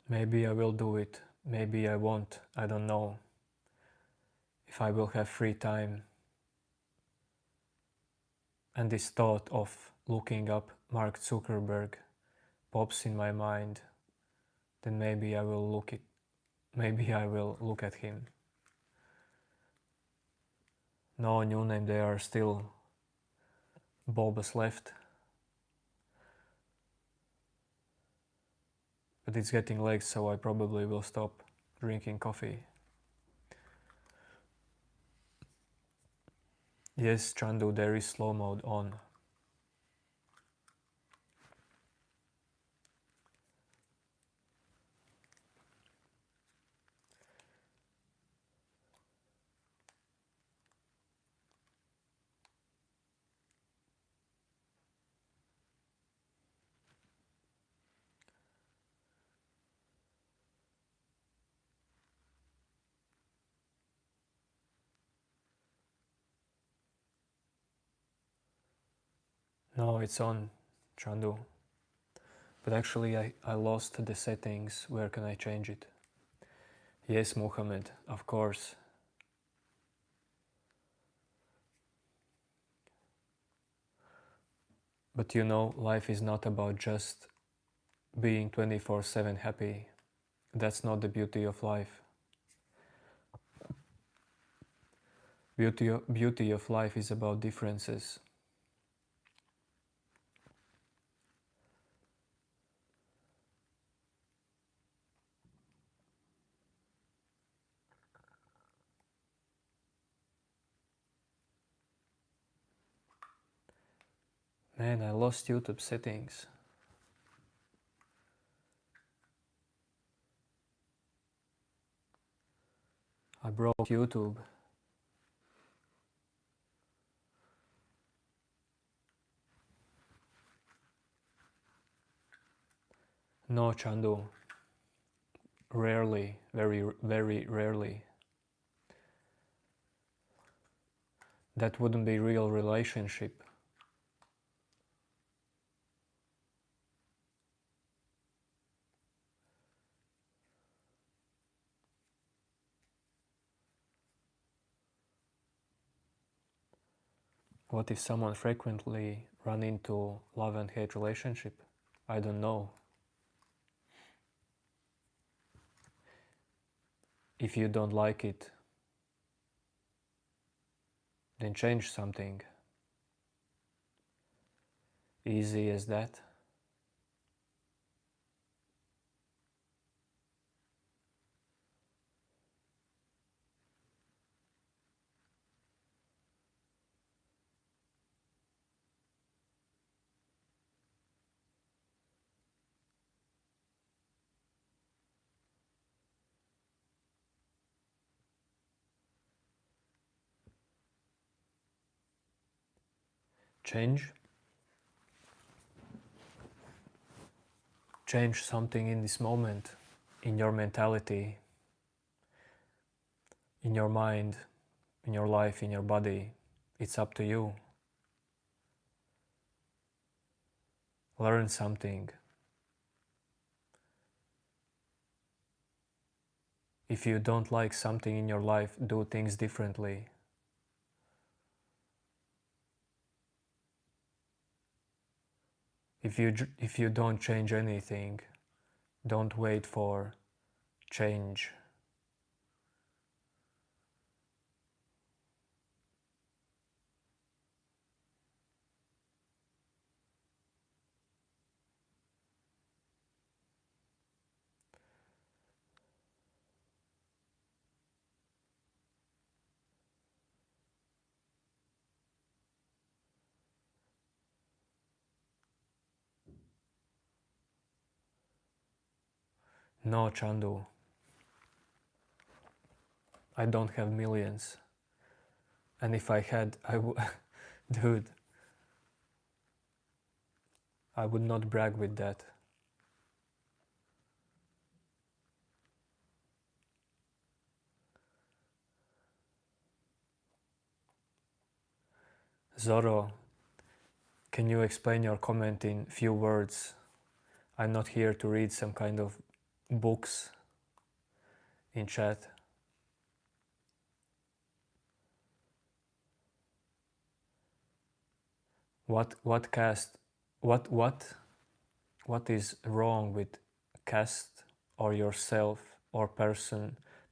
Maybe I will do it, maybe I won't, I don't know. If I will have free time. And this thought of looking up Mark Zuckerberg pops in my mind, then maybe I will look at him. No new name, there are still bulbs left. But it's getting late, so I probably will stop drinking coffee. Yes, Chandu, there is slow mode on. No, it's on, Chandu. But actually I lost the settings. Where can I change it? Yes, Muhammad, of course. But you know, life is not about just being 24/7 happy. That's not the beauty of life. Beauty of life is about differences. Man, I lost YouTube settings. I broke YouTube. No, Chandu. Rarely, very rarely. That wouldn't be real relationship. What if someone frequently run into love and hate relationship? I don't know. If you don't like it, then change something. easy as that. Change something in this moment, in your mentality, in your mind, in your life, in your body. It's up to you. Learn something. If you don't like something in your life, do things differently. If you don't change anything, don't wait for change. No, Chandu, I don't have millions. And if I had, dude, I would not brag with that. Zoro, can you explain your comment in few words? I'm not here to read some kind of books in chat. What is wrong with caste or yourself or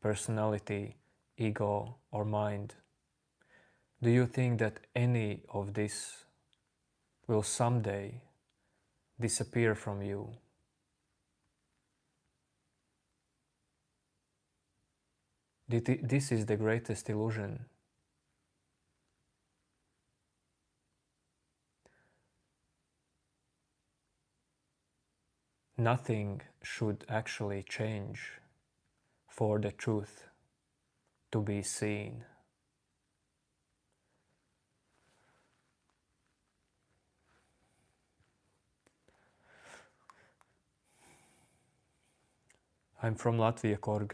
personality, ego or mind? Do you think that any of this will someday disappear from you? This is the greatest illusion. Nothing should actually change for the truth to be seen. I'm from Latvia, Korg.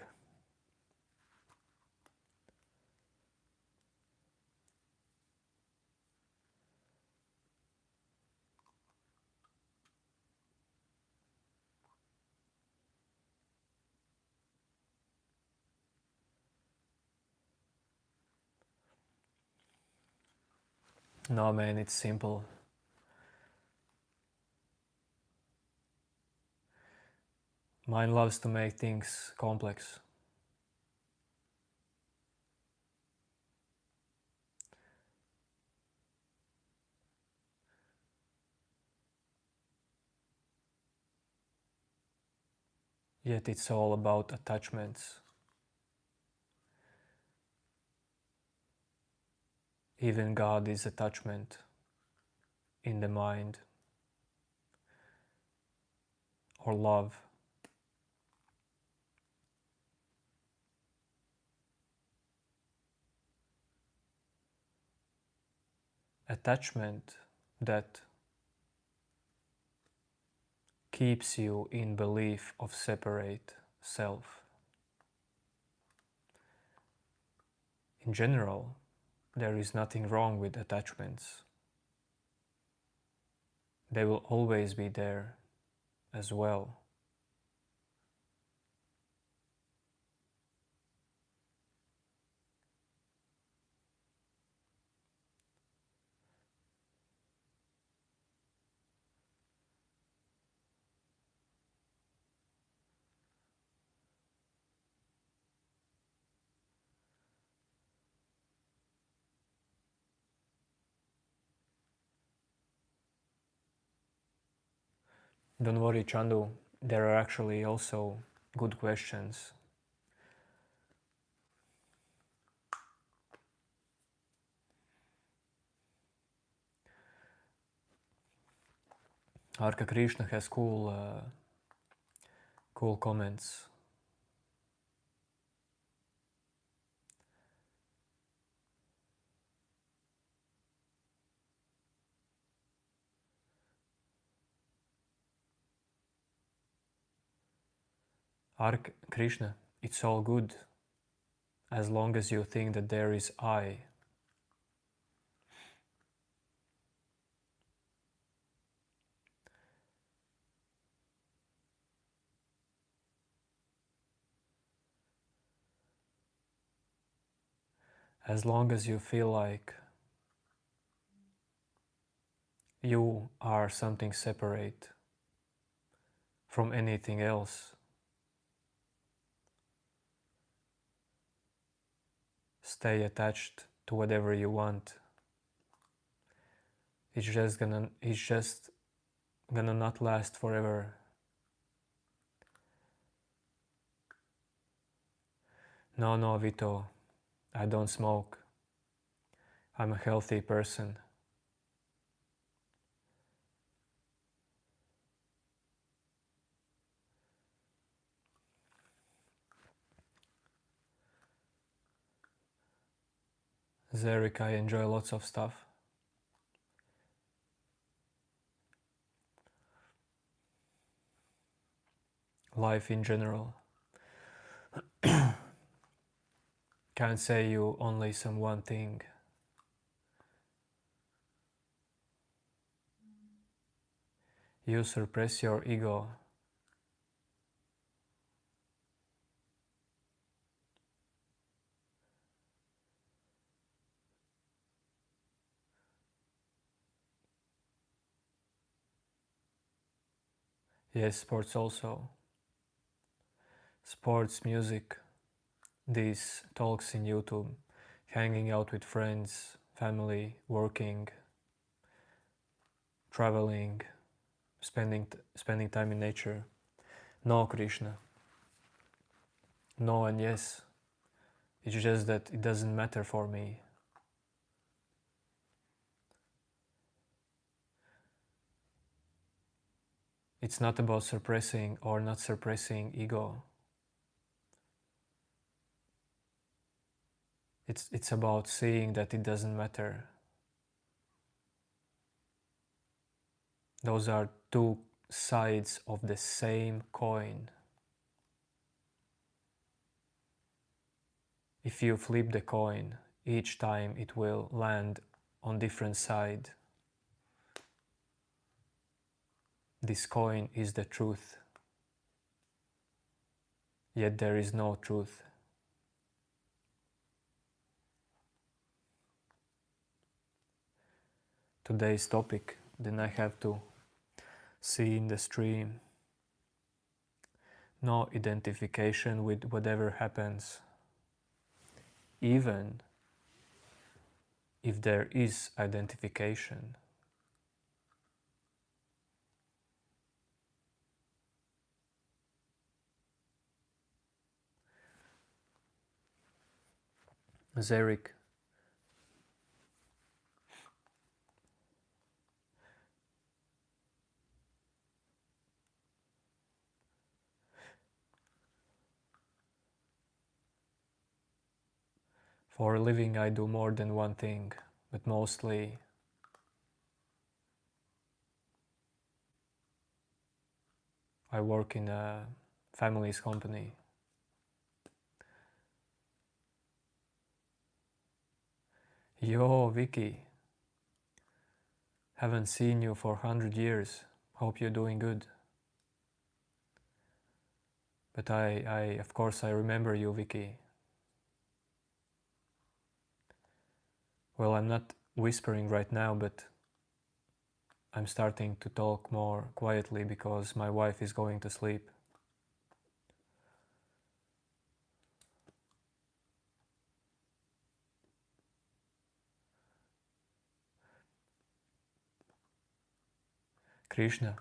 No, man, it's simple. Mind loves to make things complex. Yet it's all about attachments. Even God is attachment in the mind, or love. Attachment that keeps you in belief of separate self. In general, there is nothing wrong with attachments. They will always be there as well. Don't worry, Chandu, there are actually also good questions. Arka Krishna has cool comments. Arka Krishna, it's all good as long as you think that there is I. As long as you feel like you are something separate from anything else, stay attached to whatever you want. It's just gonna not last forever. No, Vito, I don't smoke. I'm a healthy person. Zarek, I enjoy lots of stuff. Life in general. Can't say you only some one thing. You suppress your ego. Yes, sports also. Sports, music, these talks in YouTube, hanging out with friends, family, working, traveling, spending time in nature. No, Krishna. No and yes. It's just that it doesn't matter for me. It's not about suppressing or not suppressing ego. It's about seeing that it doesn't matter. Those are two sides of the same coin. If you flip the coin, each time it will land on different side. This coin is the truth. Yet there is no truth. Today's topic, then I have to see in the stream. No identification with whatever happens. Even if there is identification. Zarek, for a living I do more than one thing, but mostly I work in a family's company. Yo, Vicky. Haven't seen you for 100 years. Hope you're doing good. But I of course I remember you, Vicky. Well, I'm not whispering right now, but I'm starting to talk more quietly because my wife is going to sleep. Krishna,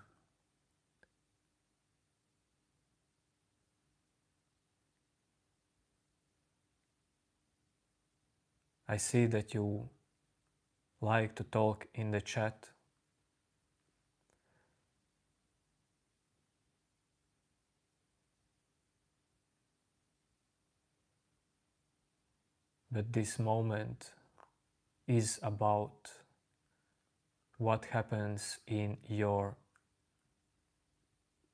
I see that you like to talk in the chat. But this moment is about what happens in your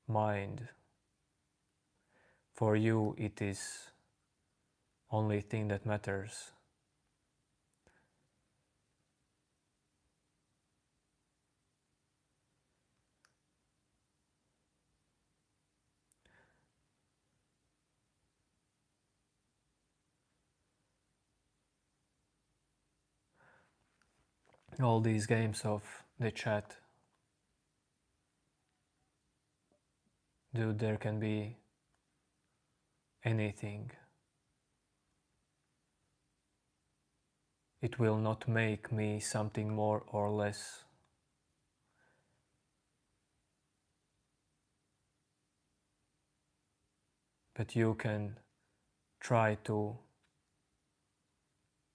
mind. For you, it is only thing that matters. All these games of the chat, dude, there can be anything. It will not make me something more or less. But you can try to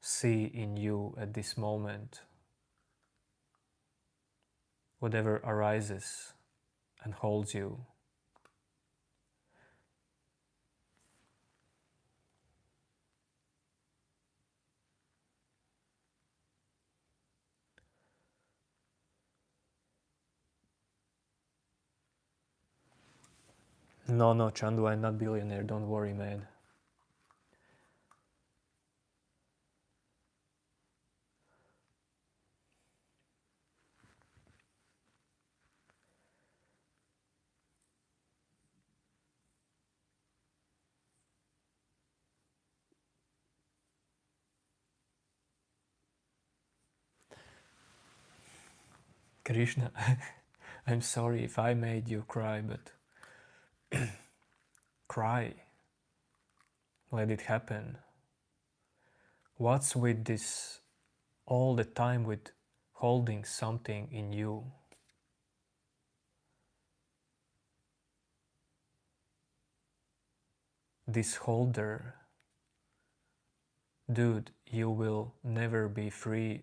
see in you at this moment whatever arises and holds you. No, Chandu, I'm not billionaire, don't worry, man. Krishna, I'm sorry if I made you cry, but cry. Let it happen. What's with this all the time with holding something in you? This holder, dude, you will never be free,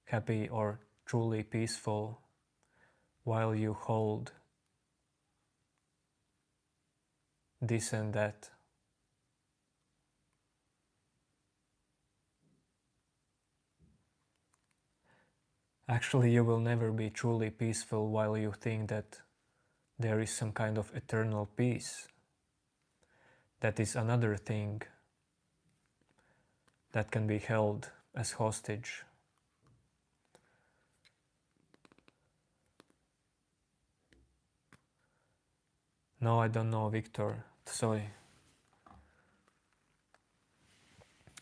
happy, or truly peaceful while you hold this and that. Actually, you will never be truly peaceful while you think that there is some kind of eternal peace. That is another thing that can be held as hostage. No, I don't know, Victor. Sorry.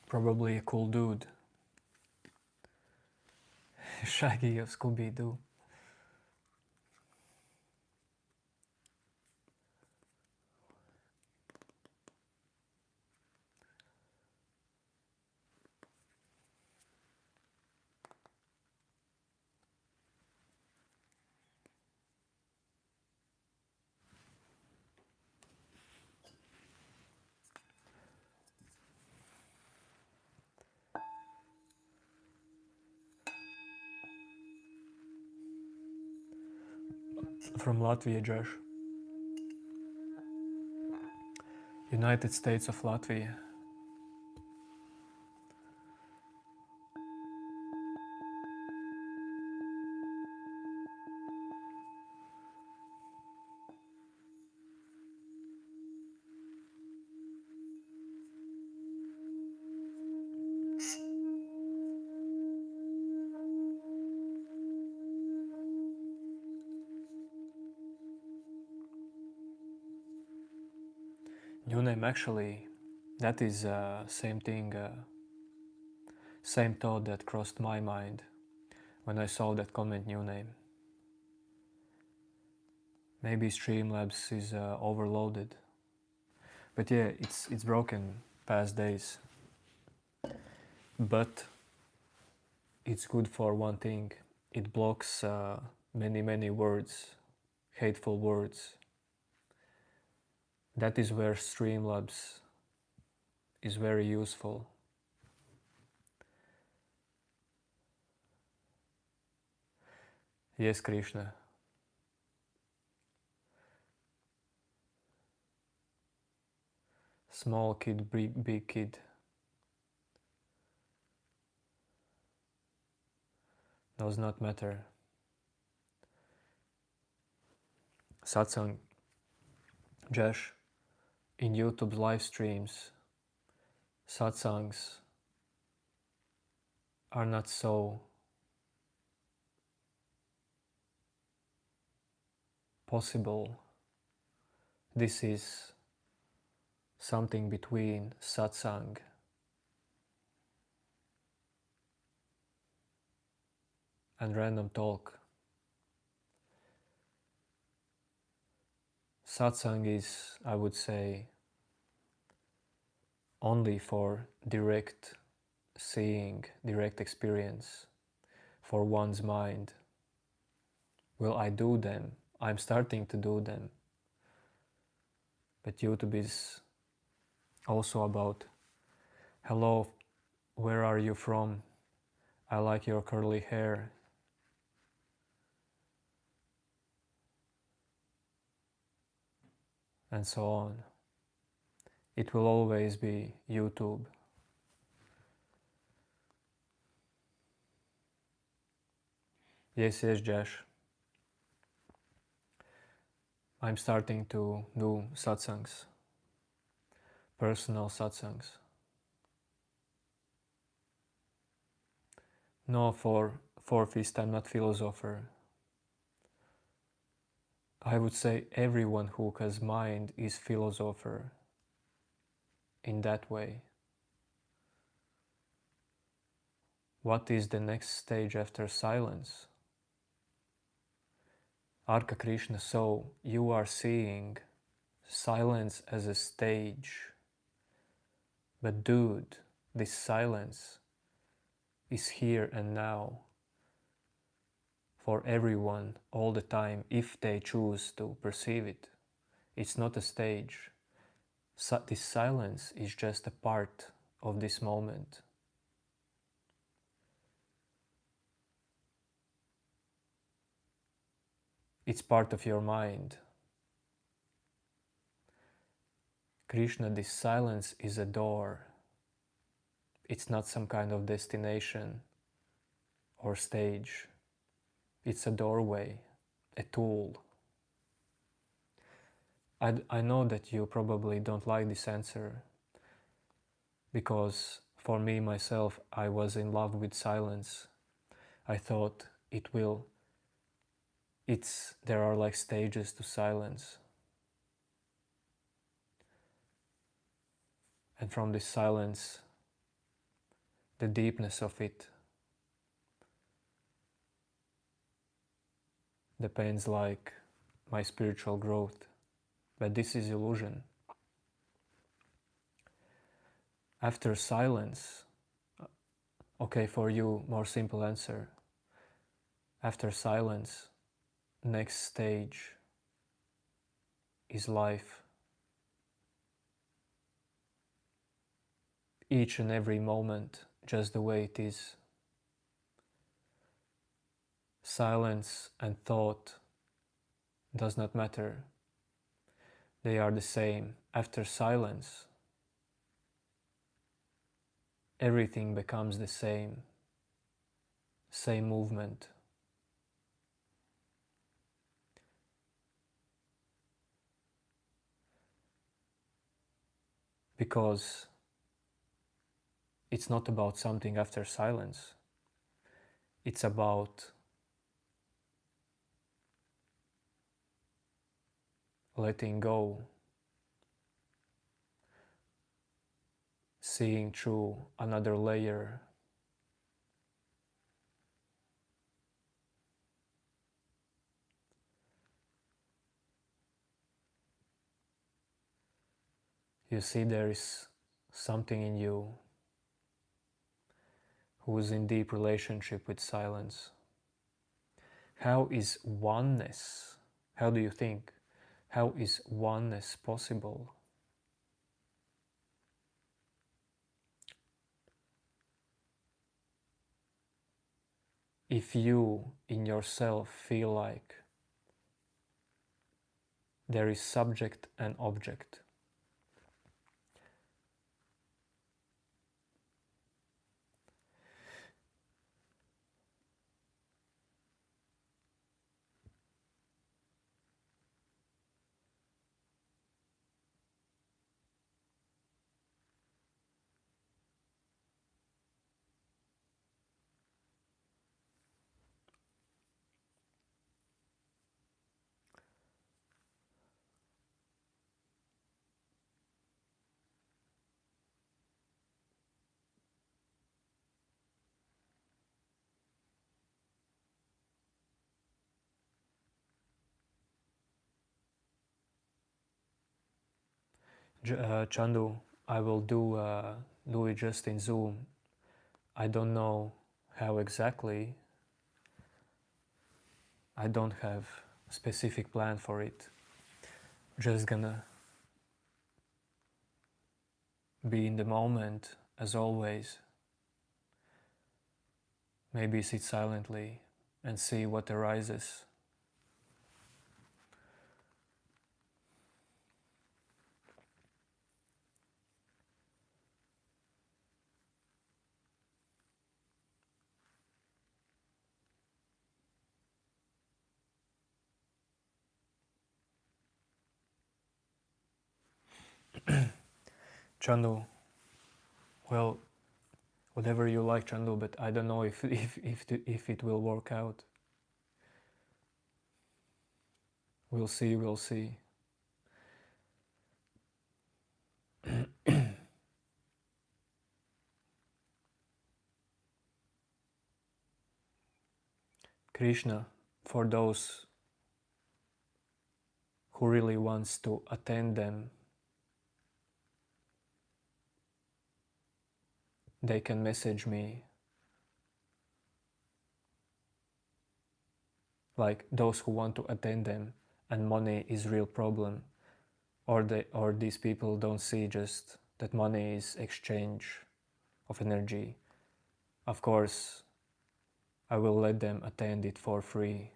Probably a cool dude. Shaggy of Scooby-Doo. From Latvia, Josh. United States of Latvia. New name, actually, that is same thing, same thought that crossed my mind when I saw that comment, new name. Maybe Streamlabs is overloaded. But yeah, it's broken past days. But it's good for one thing. It blocks many words, hateful words. That is where Streamlabs is very useful. Yes, Krishna. Small kid, big kid. Does not matter. Satsang, Josh, in YouTube live streams, satsangs are not so possible. This is something between satsang and random talk. Satsang is, I would say, only for direct seeing, direct experience, for one's mind. Will I do them? I'm starting to do them. But YouTube is also about, hello, where are you from? I like your curly hair. And so on. It will always be YouTube. Yes, Josh. I'm starting to do satsangs, personal satsangs. No, for fourth I'm not philosopher. I would say everyone who has mind is philosopher in that way. What is the next stage after silence? Arka Krishna, so you are seeing silence as a stage. But dude, this silence is here and now for everyone all the time if they choose to perceive it. It's not a stage. This silence is just a part of this moment. It's part of your mind. Krishna, this silence is a door. It's not some kind of destination or stage. It's a doorway, a tool. I know that you probably don't like this answer because for me, myself, I was in love with silence. I thought there are like stages to silence. And from this silence, the deepness of it depends like my spiritual growth. But this is illusion. After silence, okay, for you, more simple answer. After silence, next stage is life. Each and every moment, just the way it is. Silence and thought does not matter. They are the same. After silence, everything becomes the same movement. Because it's not about something after silence. It's about letting go, seeing through another layer. You see, there is something in you who is in deep relationship with silence. How is oneness? How do you think? How is oneness possible? if you in yourself feel like there is subject and object, Chandu, I will do it just in Zoom. I don't know how exactly. I don't have a specific plan for it. Just gonna be in the moment as always. Maybe sit silently and see what arises. Chandu, well, whatever you like, Chandu, but I don't know if it will work out. We'll see, we'll see. Krishna, for those who really wants to attend them, they can message me. Like those who want to attend them and money is real problem, or these people don't see just that money is exchange of energy. Of course, I will let them attend it for free.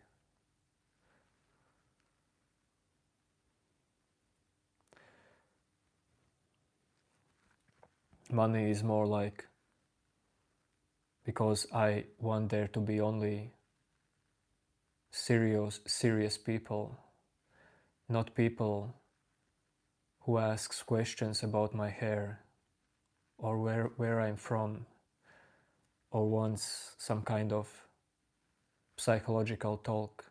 Money is more like because I want there to be only serious people, not people who asks questions about my hair or where I'm from or wants some kind of psychological talk.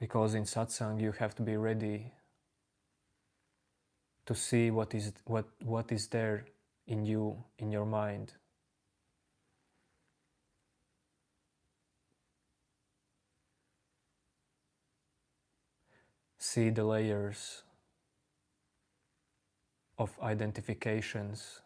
Because in satsang you have to be ready to see what is there in you, in your mind. See the layers of identifications.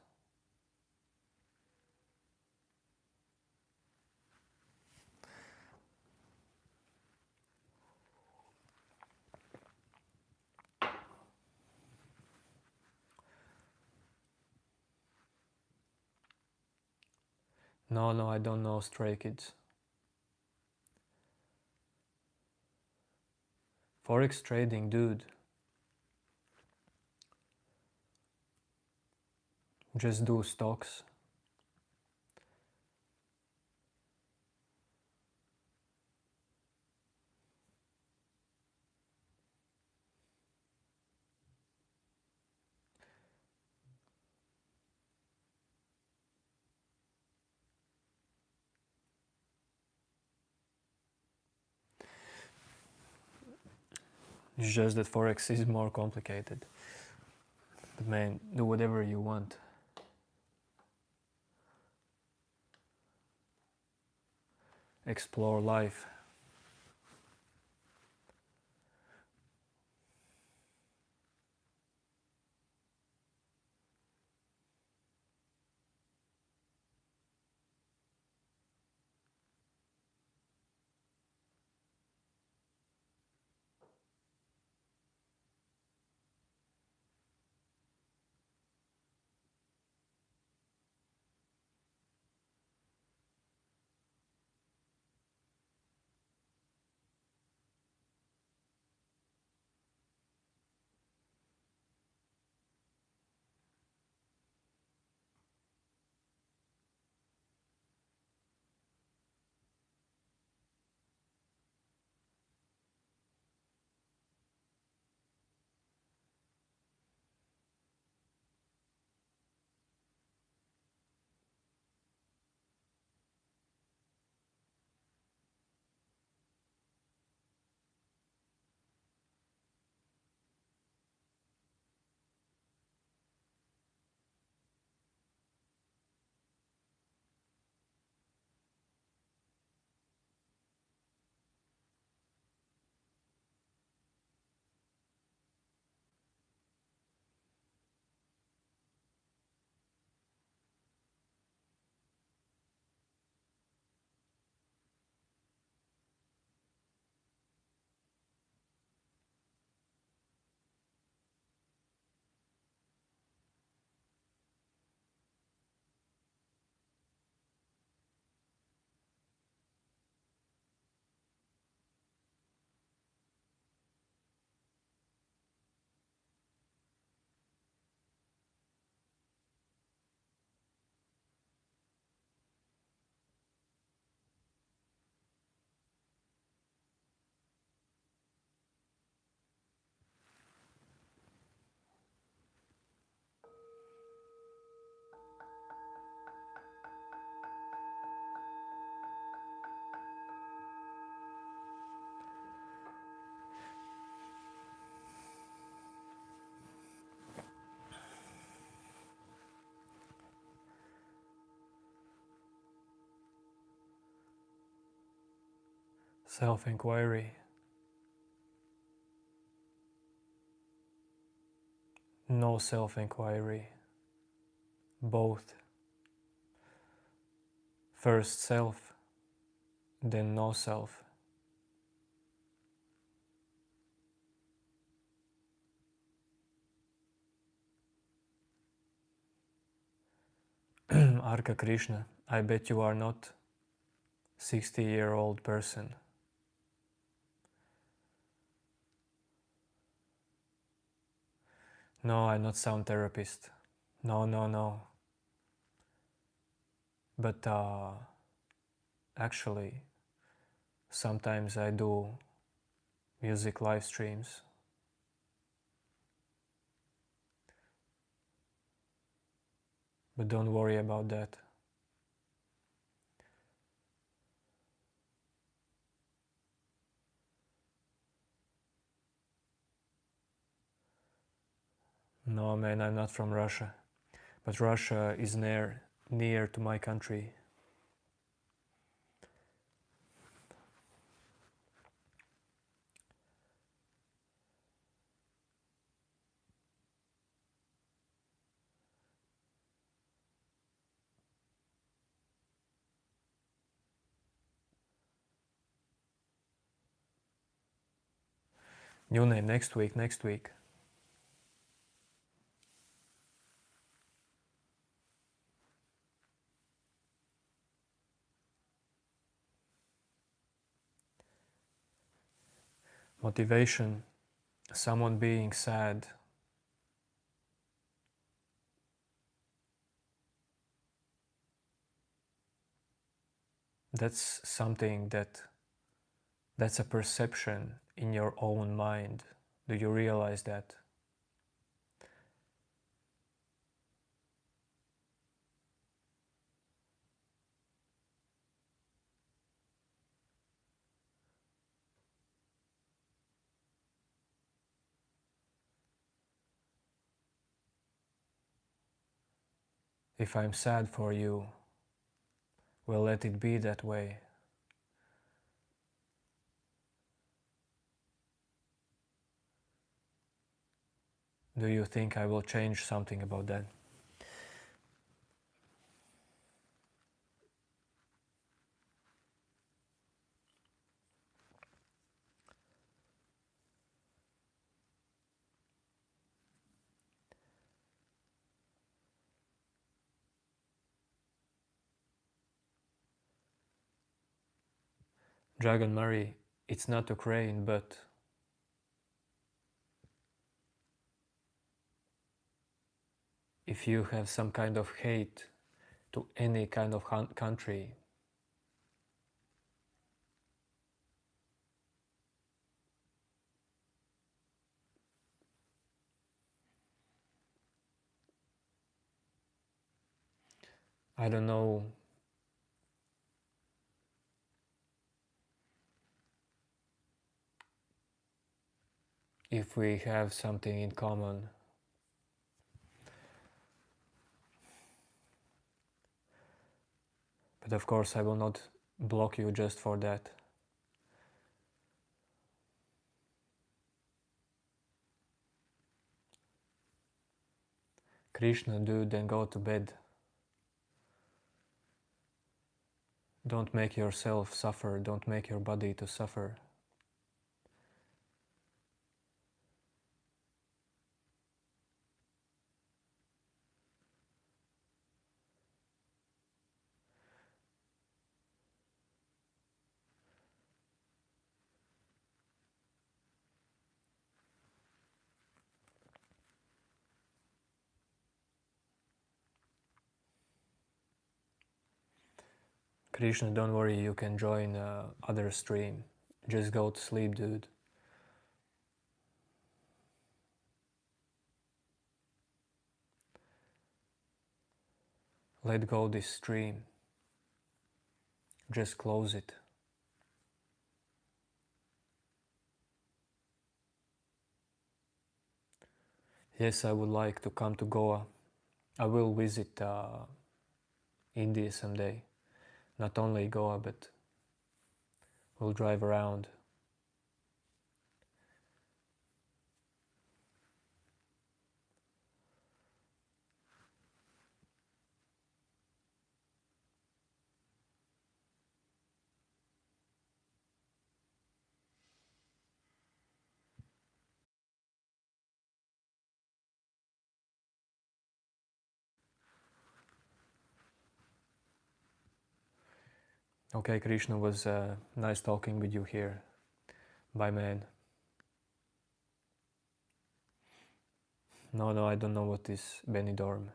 No, I don't know Stray Kids. Forex trading, dude. Just do stocks. It's just that Forex is more complicated. But man, do whatever you want. Explore life. self-inquiry, no self-inquiry, both. First self, then no self. Arka Krishna, I bet you are not 60-year-old person. No, I'm not sound therapist. No. But actually, sometimes I do music live streams. But don't worry about that. No, man, I'm not from Russia. But Russia is near to my country. New name next week. Motivation, someone being sad. That's something that's a perception in your own mind. Do you realize that? If I'm sad for you, well, let it be that way. Do you think I will change something about that? Dragon Murray, it's not Ukraine, but if you have some kind of hate to any kind of country, I don't know if we have something in common. But of course I will not block you just for that. Krishna, dude, then go to bed. Don't make yourself suffer, don't make your body to suffer. Krishna, don't worry, you can join other stream. Just go to sleep, dude. Let go this stream. Just close it. Yes, I would like to come to Goa. I will visit India someday. Not only Goa, but we'll drive around. Okay, Krishna, was nice talking with you here. Bye, man. No, I don't know what is Benidorm.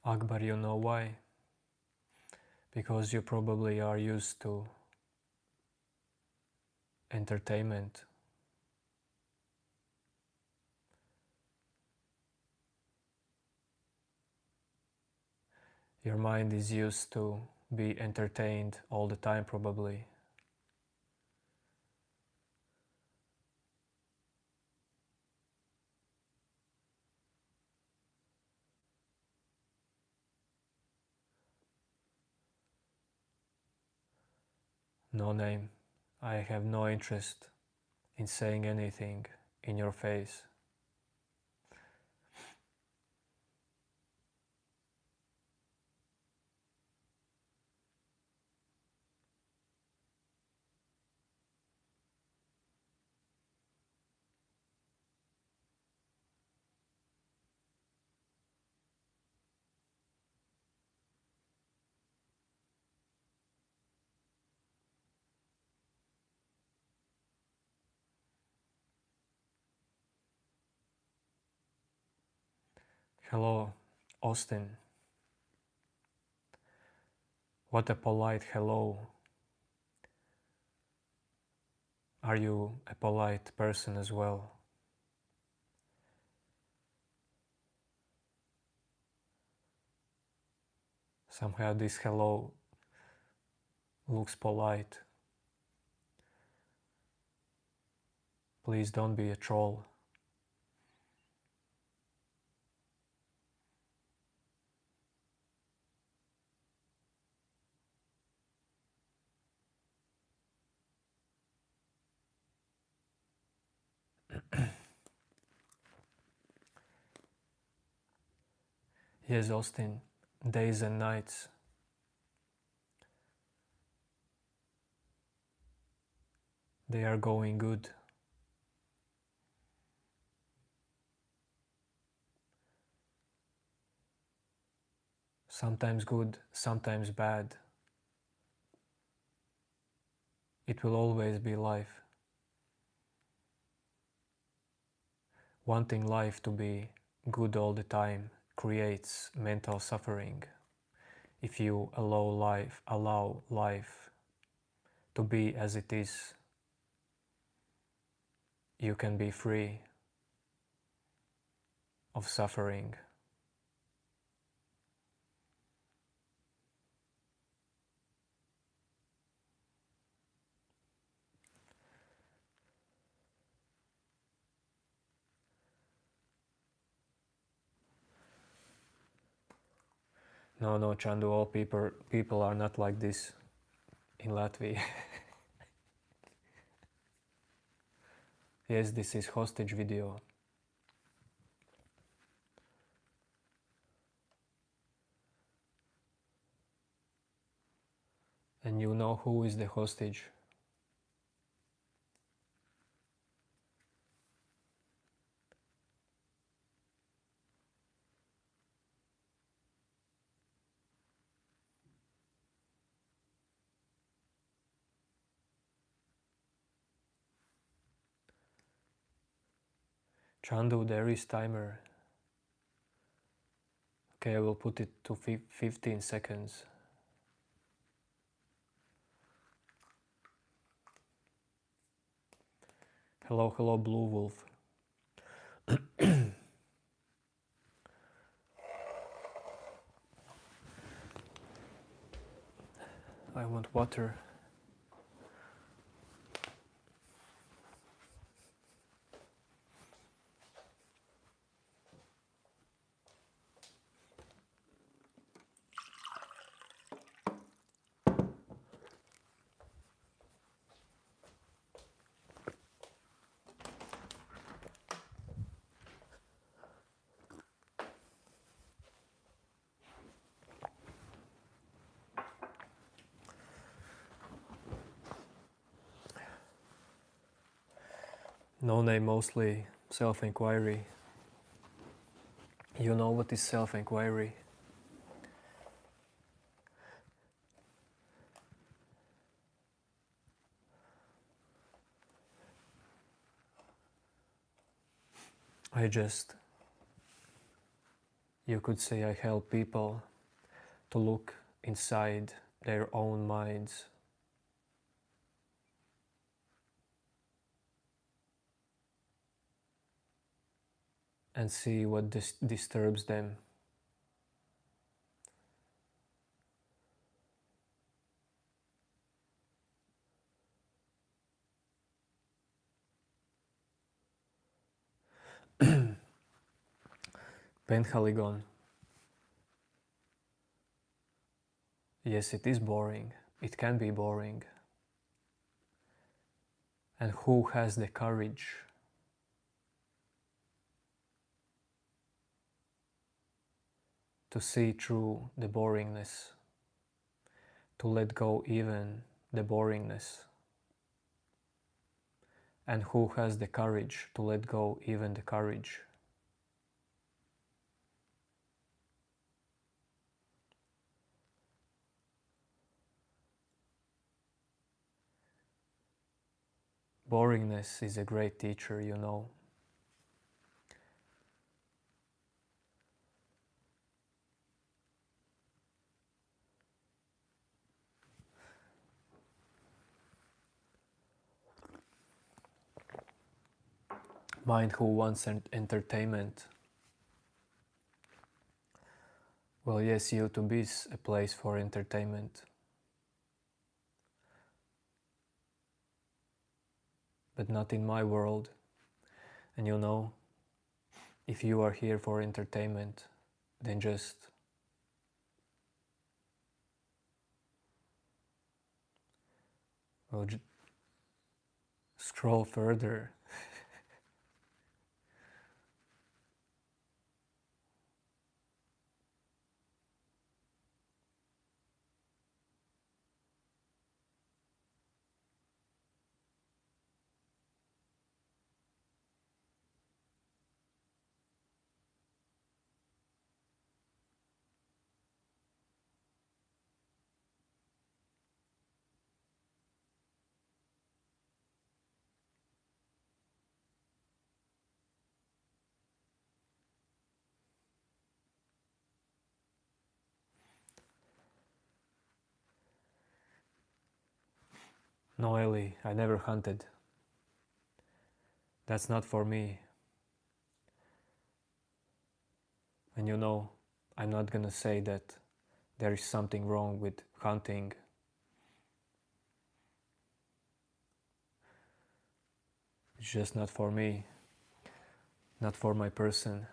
Akbar, you know why? Because you probably are used to entertainment. Your mind is used to be entertained all the time, probably. No name. I have no interest in saying anything in your face. Hello, Austin. What a polite hello. Are you a polite person as well? Somehow this hello looks polite. Please don't be a troll. Yes, Austin, days and nights. They are going good. Sometimes good, sometimes bad. It will always be life. Wanting life to be good all the time creates mental suffering. If you allow life to be as it is, you can be free of suffering. No, Chandu, all people are not like this in Latvia. Yes, this is hostage video. And you know who is the hostage. Chandu, there is timer. Okay, I will put it to 15 seconds. Hello, hello, Blue Wolf. I want water. No name, mostly self-inquiry. You know what is self-inquiry? You could say I help people to look inside their own minds and see what disturbs them. Penhaligon. Yes, it is boring. It can be boring. And who has the courage to see through the boringness, to let go even the boringness? And who has the courage to let go even the courage? Boringness is a great teacher, you know. Mind who wants entertainment. Well, yes, YouTube is a place for entertainment. But not in my world. And you know, if you are here for entertainment, then just well, scroll further. No, Ellie, I never hunted. That's not for me. And you know, I'm not gonna say that there is something wrong with hunting. It's just not for me, not for my person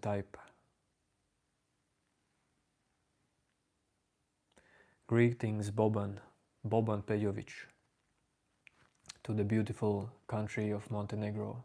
type. Greetings, Boban Pejovic, to the beautiful country of Montenegro.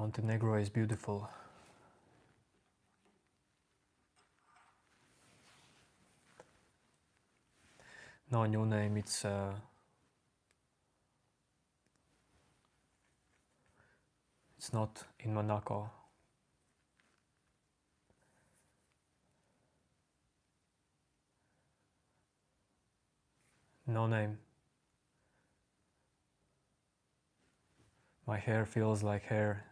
Montenegro is beautiful. No new name, it's not in Monaco. No name. My hair feels like hair.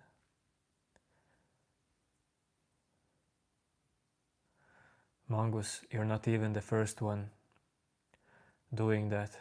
Mongoose, you're not even the first one doing that.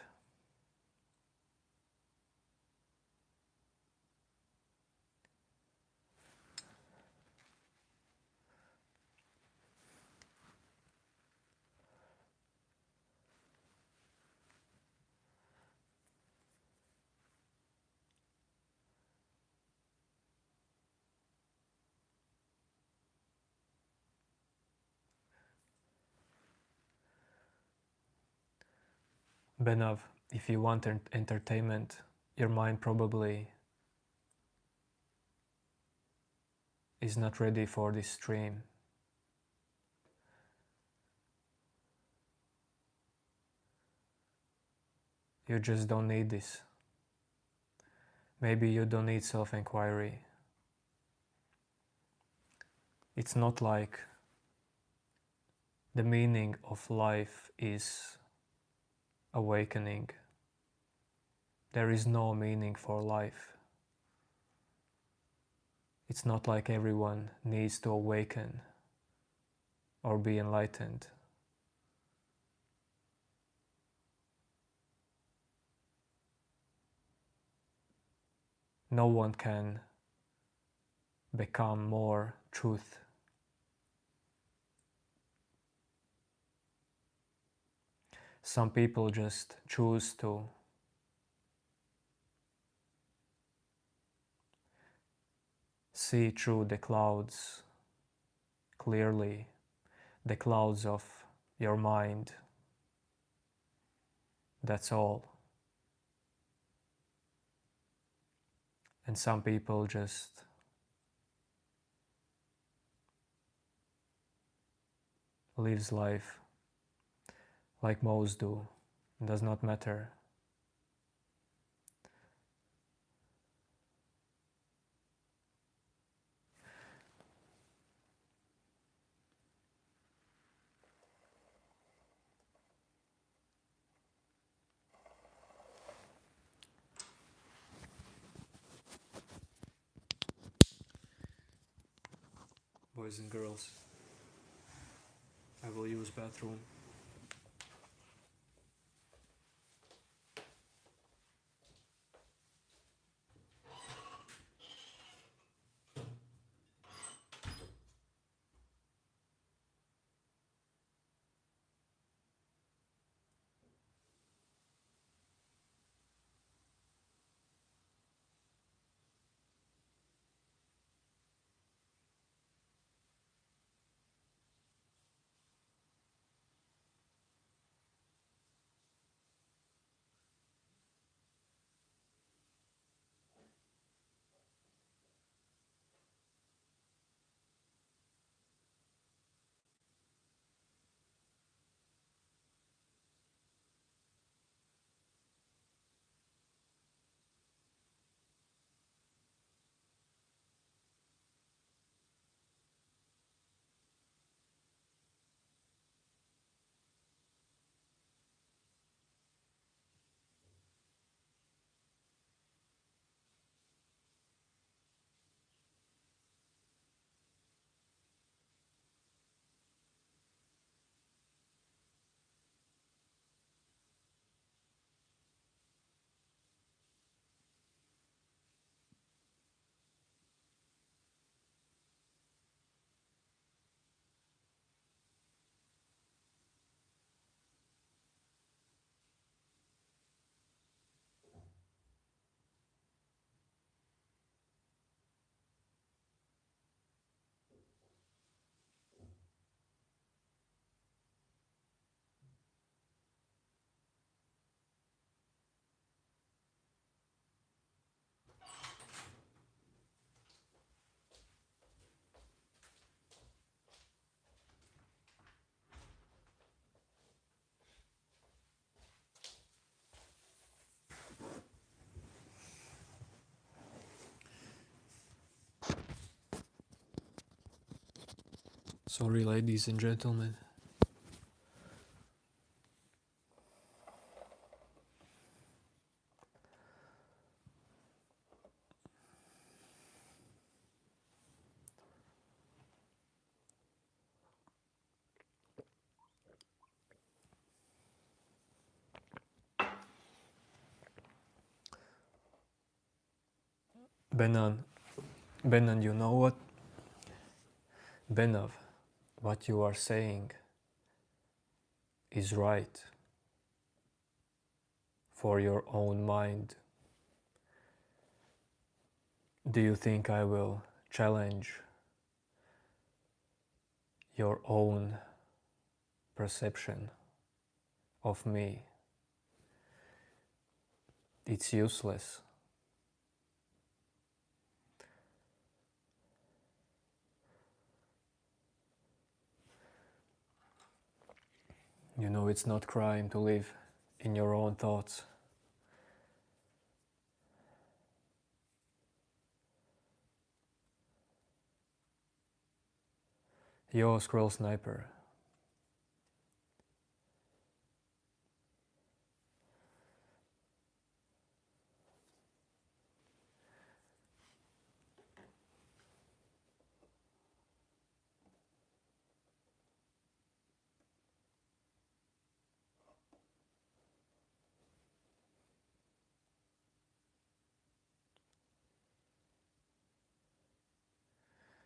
Benav, if you want entertainment, your mind probably is not ready for this stream. You just don't need this. Maybe you don't need self-inquiry. It's not like the meaning of life is awakening. There is no meaning for life. It's not like everyone needs to awaken or be enlightened. No one can become more truth. Some people just choose to see through the clouds clearly, the clouds of your mind. That's all. And some people just lives life like most do. It does not matter. Boys and girls, I will use bathroom. Sorry, ladies and gentlemen. Benan, you know what? Benav, what you are saying is right for your own mind. Do you think I will challenge your own perception of me? It's useless. You know, it's not crime to live in your own thoughts. Yo, Scroll Sniper.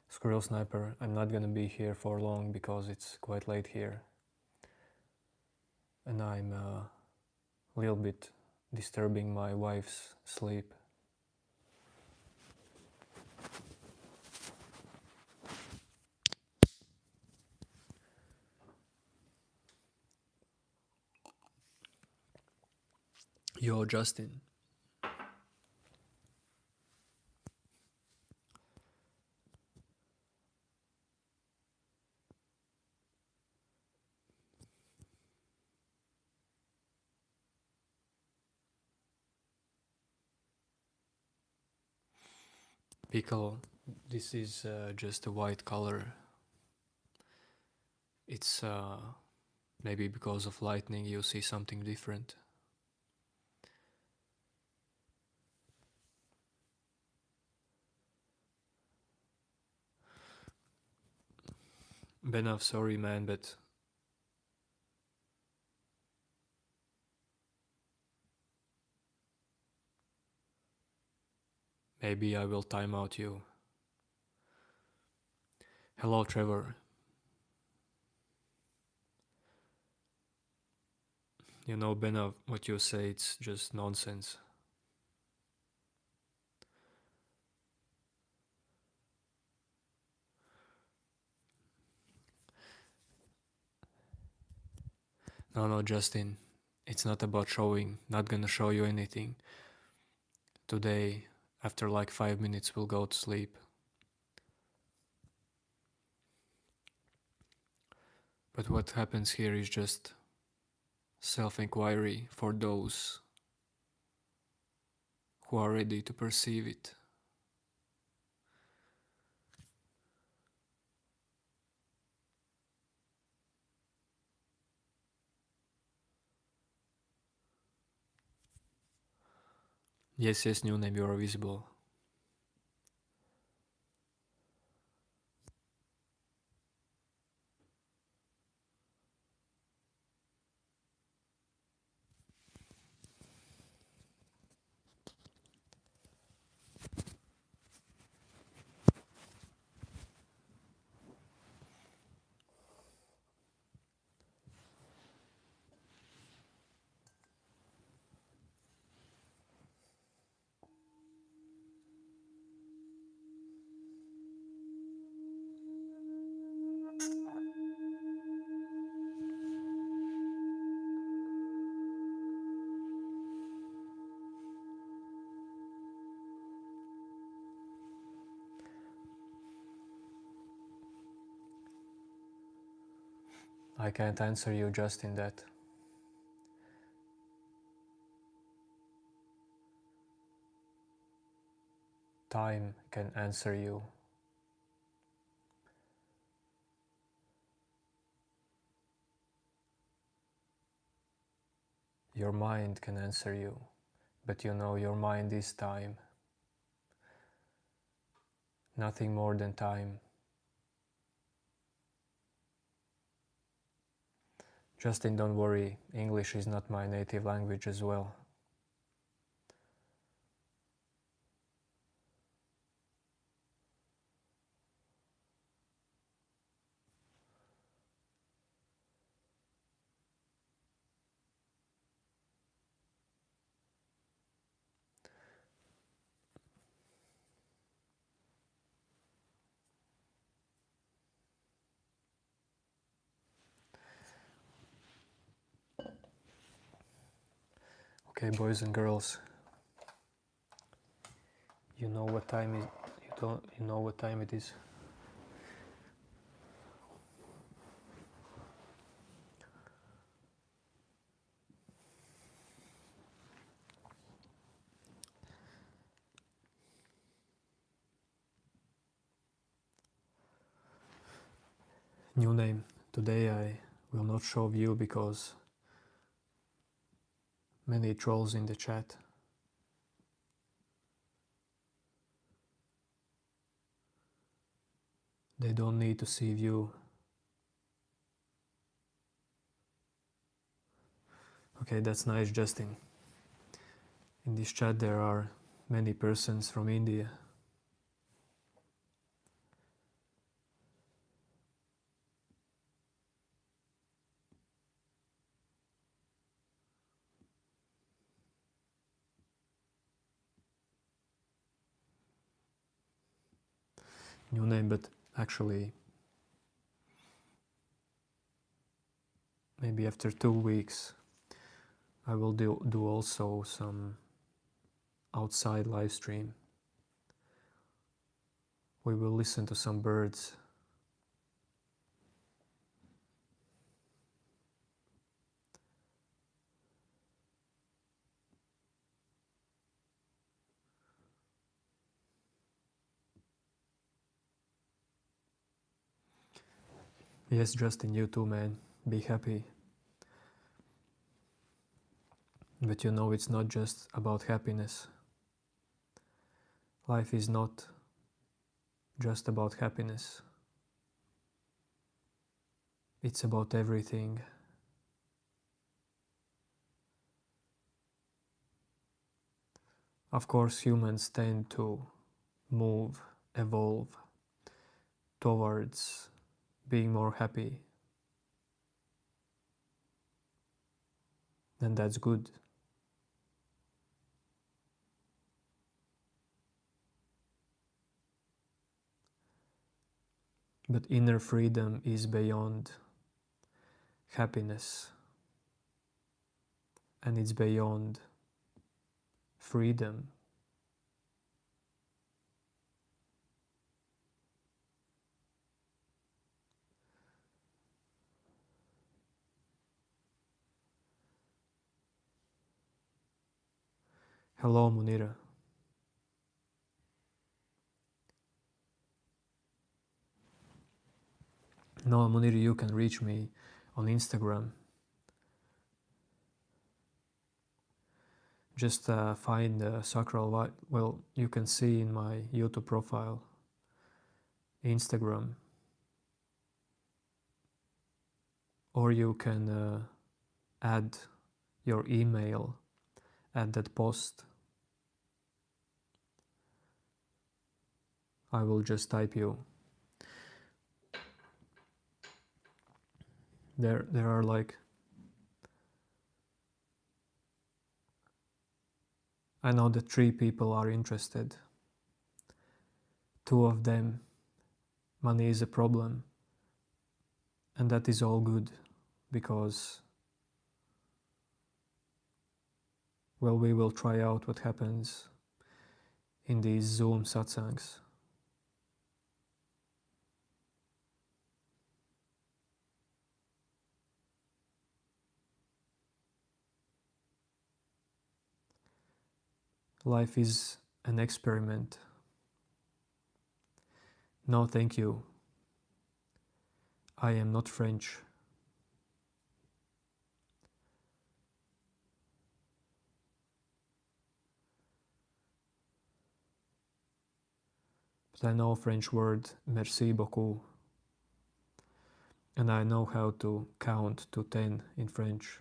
Squirrel Sniper, I'm not gonna be here for long because it's quite late here. And I'm a little bit disturbing my wife's sleep. Yo, Justin. Piccolo, this is just a white color. It's maybe because of lightning you see something different. Benav, sorry man, but maybe I will time out you. Hello, Trevor. You know, Benav, what you say, it's just nonsense. No, Justin, it's not about showing, not gonna show you anything. Today, after like 5 minutes, we'll go to sleep. But what happens here is just self-inquiry for those who are ready to perceive it. Yes, new name, you are visible. I can't answer you just in that. Time can answer you. your mind can answer you, but you know your mind is time, nothing more than time. Justin, don't worry, English is not my native language as well. Okay, boys and girls, you know what time is. You know what time it is. New name. Today I will not show you because many trolls in the chat. They don't need to see view. Okay, that's nice, Justin. In this chat there are many persons from India. New name, but actually maybe after 2 weeks I will do also some outside live stream. We will listen to some birds. Yes, Justin, you too, man. Be happy. But you know it's not just about happiness. Life is not just about happiness. It's about everything. Of course, humans tend to move, evolve towards being more happy. And that's good. But inner freedom is beyond happiness. And it's beyond freedom. Hello, Munira. No, Munira, you can reach me on Instagram. Just find SacralVibes. Well, you can see in my YouTube profile, Instagram, or you can add your email at that post. I will just type you. There are like, I know that 3 people are interested. 2 of them, money is a problem. And that is all good because, well, we will try out what happens in these Zoom Satsangs. Life is an experiment. No, thank you. I am not French. But I know French word merci beaucoup, and I know how to count to 10 in French.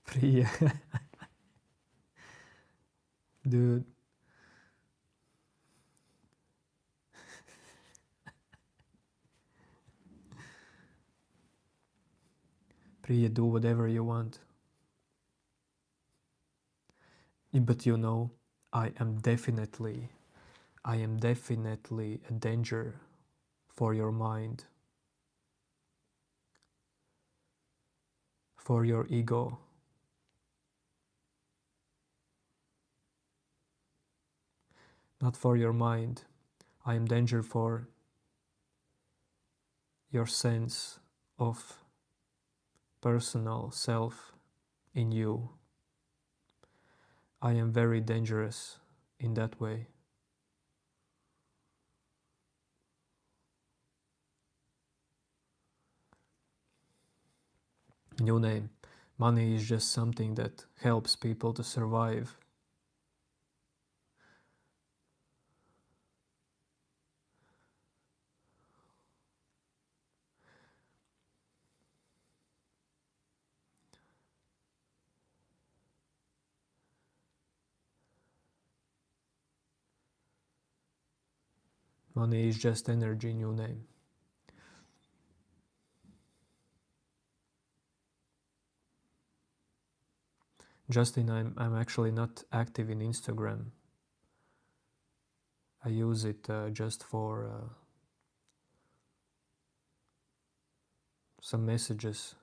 Priya. Dude. Priya, do whatever you want. But you know, I am definitely a danger for your mind, for your ego. Not for your mind. I am danger for your sense of personal self in you. I am very dangerous in that way. New name. Money is just something that helps people to survive. Money is just energy, new name. Justin, I'm actually not active in Instagram. I use it just for some messages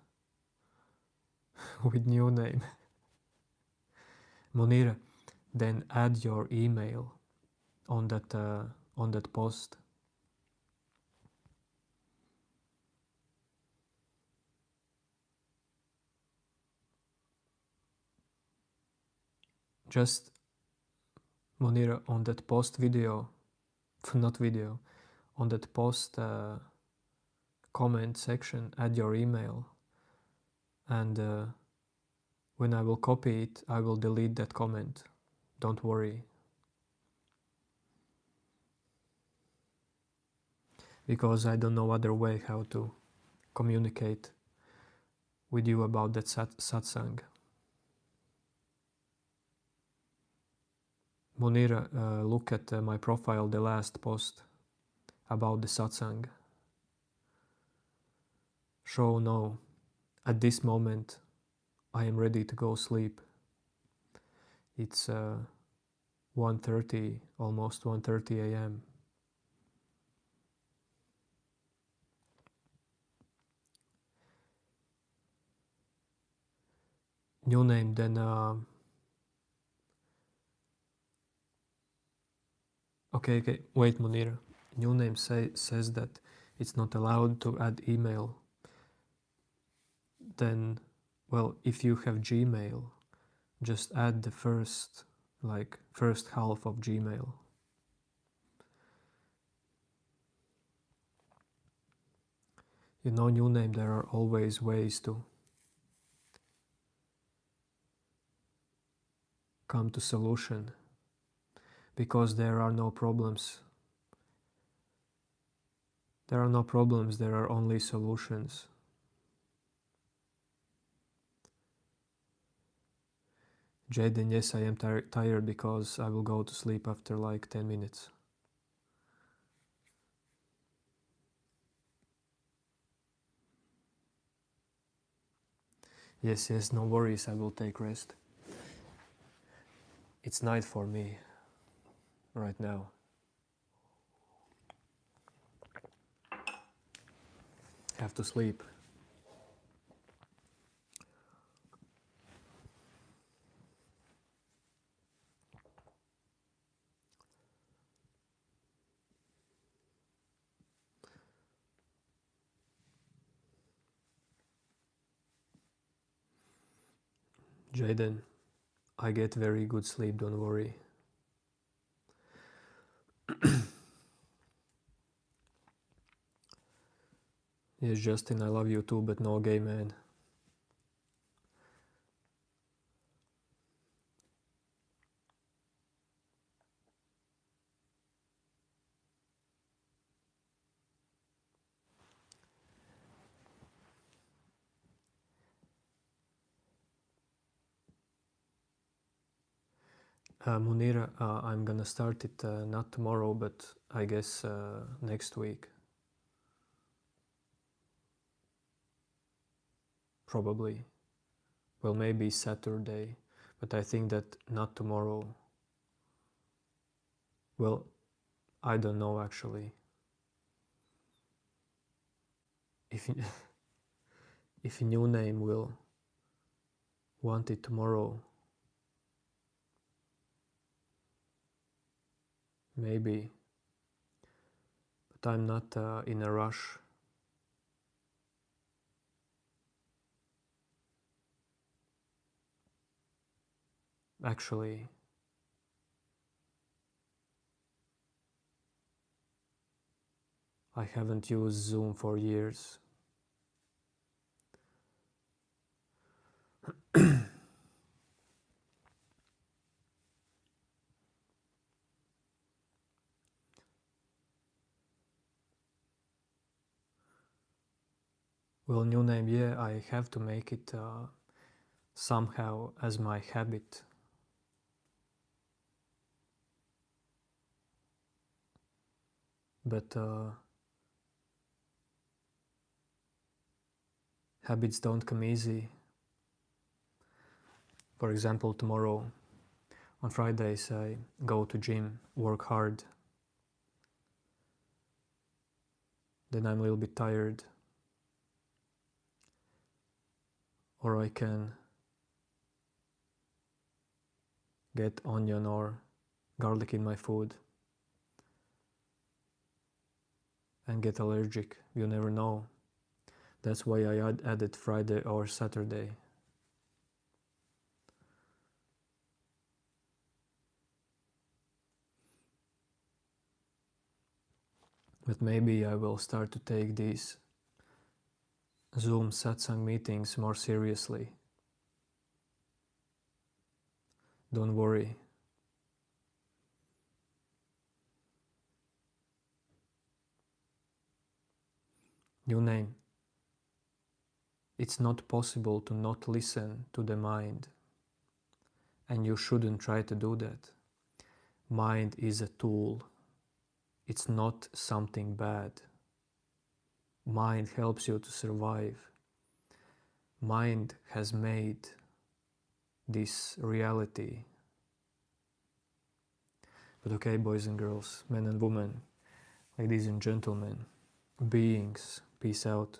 with new name. Monira, then add your email on that post. Just Monira, on that post video, not video, on that post comment section, add your email, and when I will copy it, I will delete that comment. Don't worry. Because I don't know other way how to communicate with you about that satsang. Monira, look at my profile, the last post about the satsang. Show no. At this moment, I am ready to go sleep. It's 1:30, almost 1:30 a.m. New name, then okay, wait, Monira. New name says that it's not allowed to add email. Then, well, if you have Gmail, just add the first half of Gmail. You know, new name, there are always ways to come to solution, because there are no problems. There are no problems, there are only solutions. Jaden, yes, I am tired because I will go to sleep after like 10 minutes. Yes, no worries, I will take rest. It's night for me right now. Have to sleep. Jaden, I get very good sleep, don't worry. Yes, Justin, I love you too, but no gay man. Munira, I'm gonna start it not tomorrow, but I guess next week. Probably. Well, maybe Saturday, but I think that not tomorrow. Well, I don't know actually. If if a new name will want it tomorrow, maybe. But I'm not in a rush. Actually, I haven't used Zoom for years. Well, new name, yeah, I have to make it somehow as my habit. But habits don't come easy. For example, tomorrow, on Fridays, I go to gym, work hard. Then I'm a little bit tired. Or I can get onion or garlic in my food and get allergic. You never know. That's why I added Friday or Saturday. But maybe I will start to take these Zoom satsang meetings more seriously. Don't worry. New name. It's not possible to not listen to the mind. And you shouldn't try to do that. Mind is a tool. It's not something bad. Mind helps you to survive. Mind has made this reality. But okay, boys and girls, men and women, ladies and gentlemen, beings, peace out.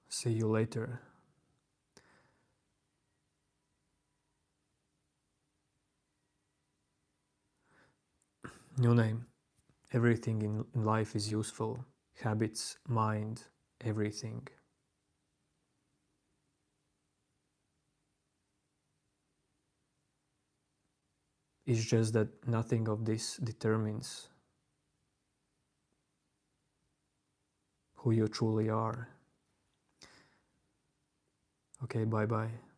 See you later. New name. Everything in life is useful. Habits, mind, everything. It's just that nothing of this determines who you truly are. Okay, bye-bye.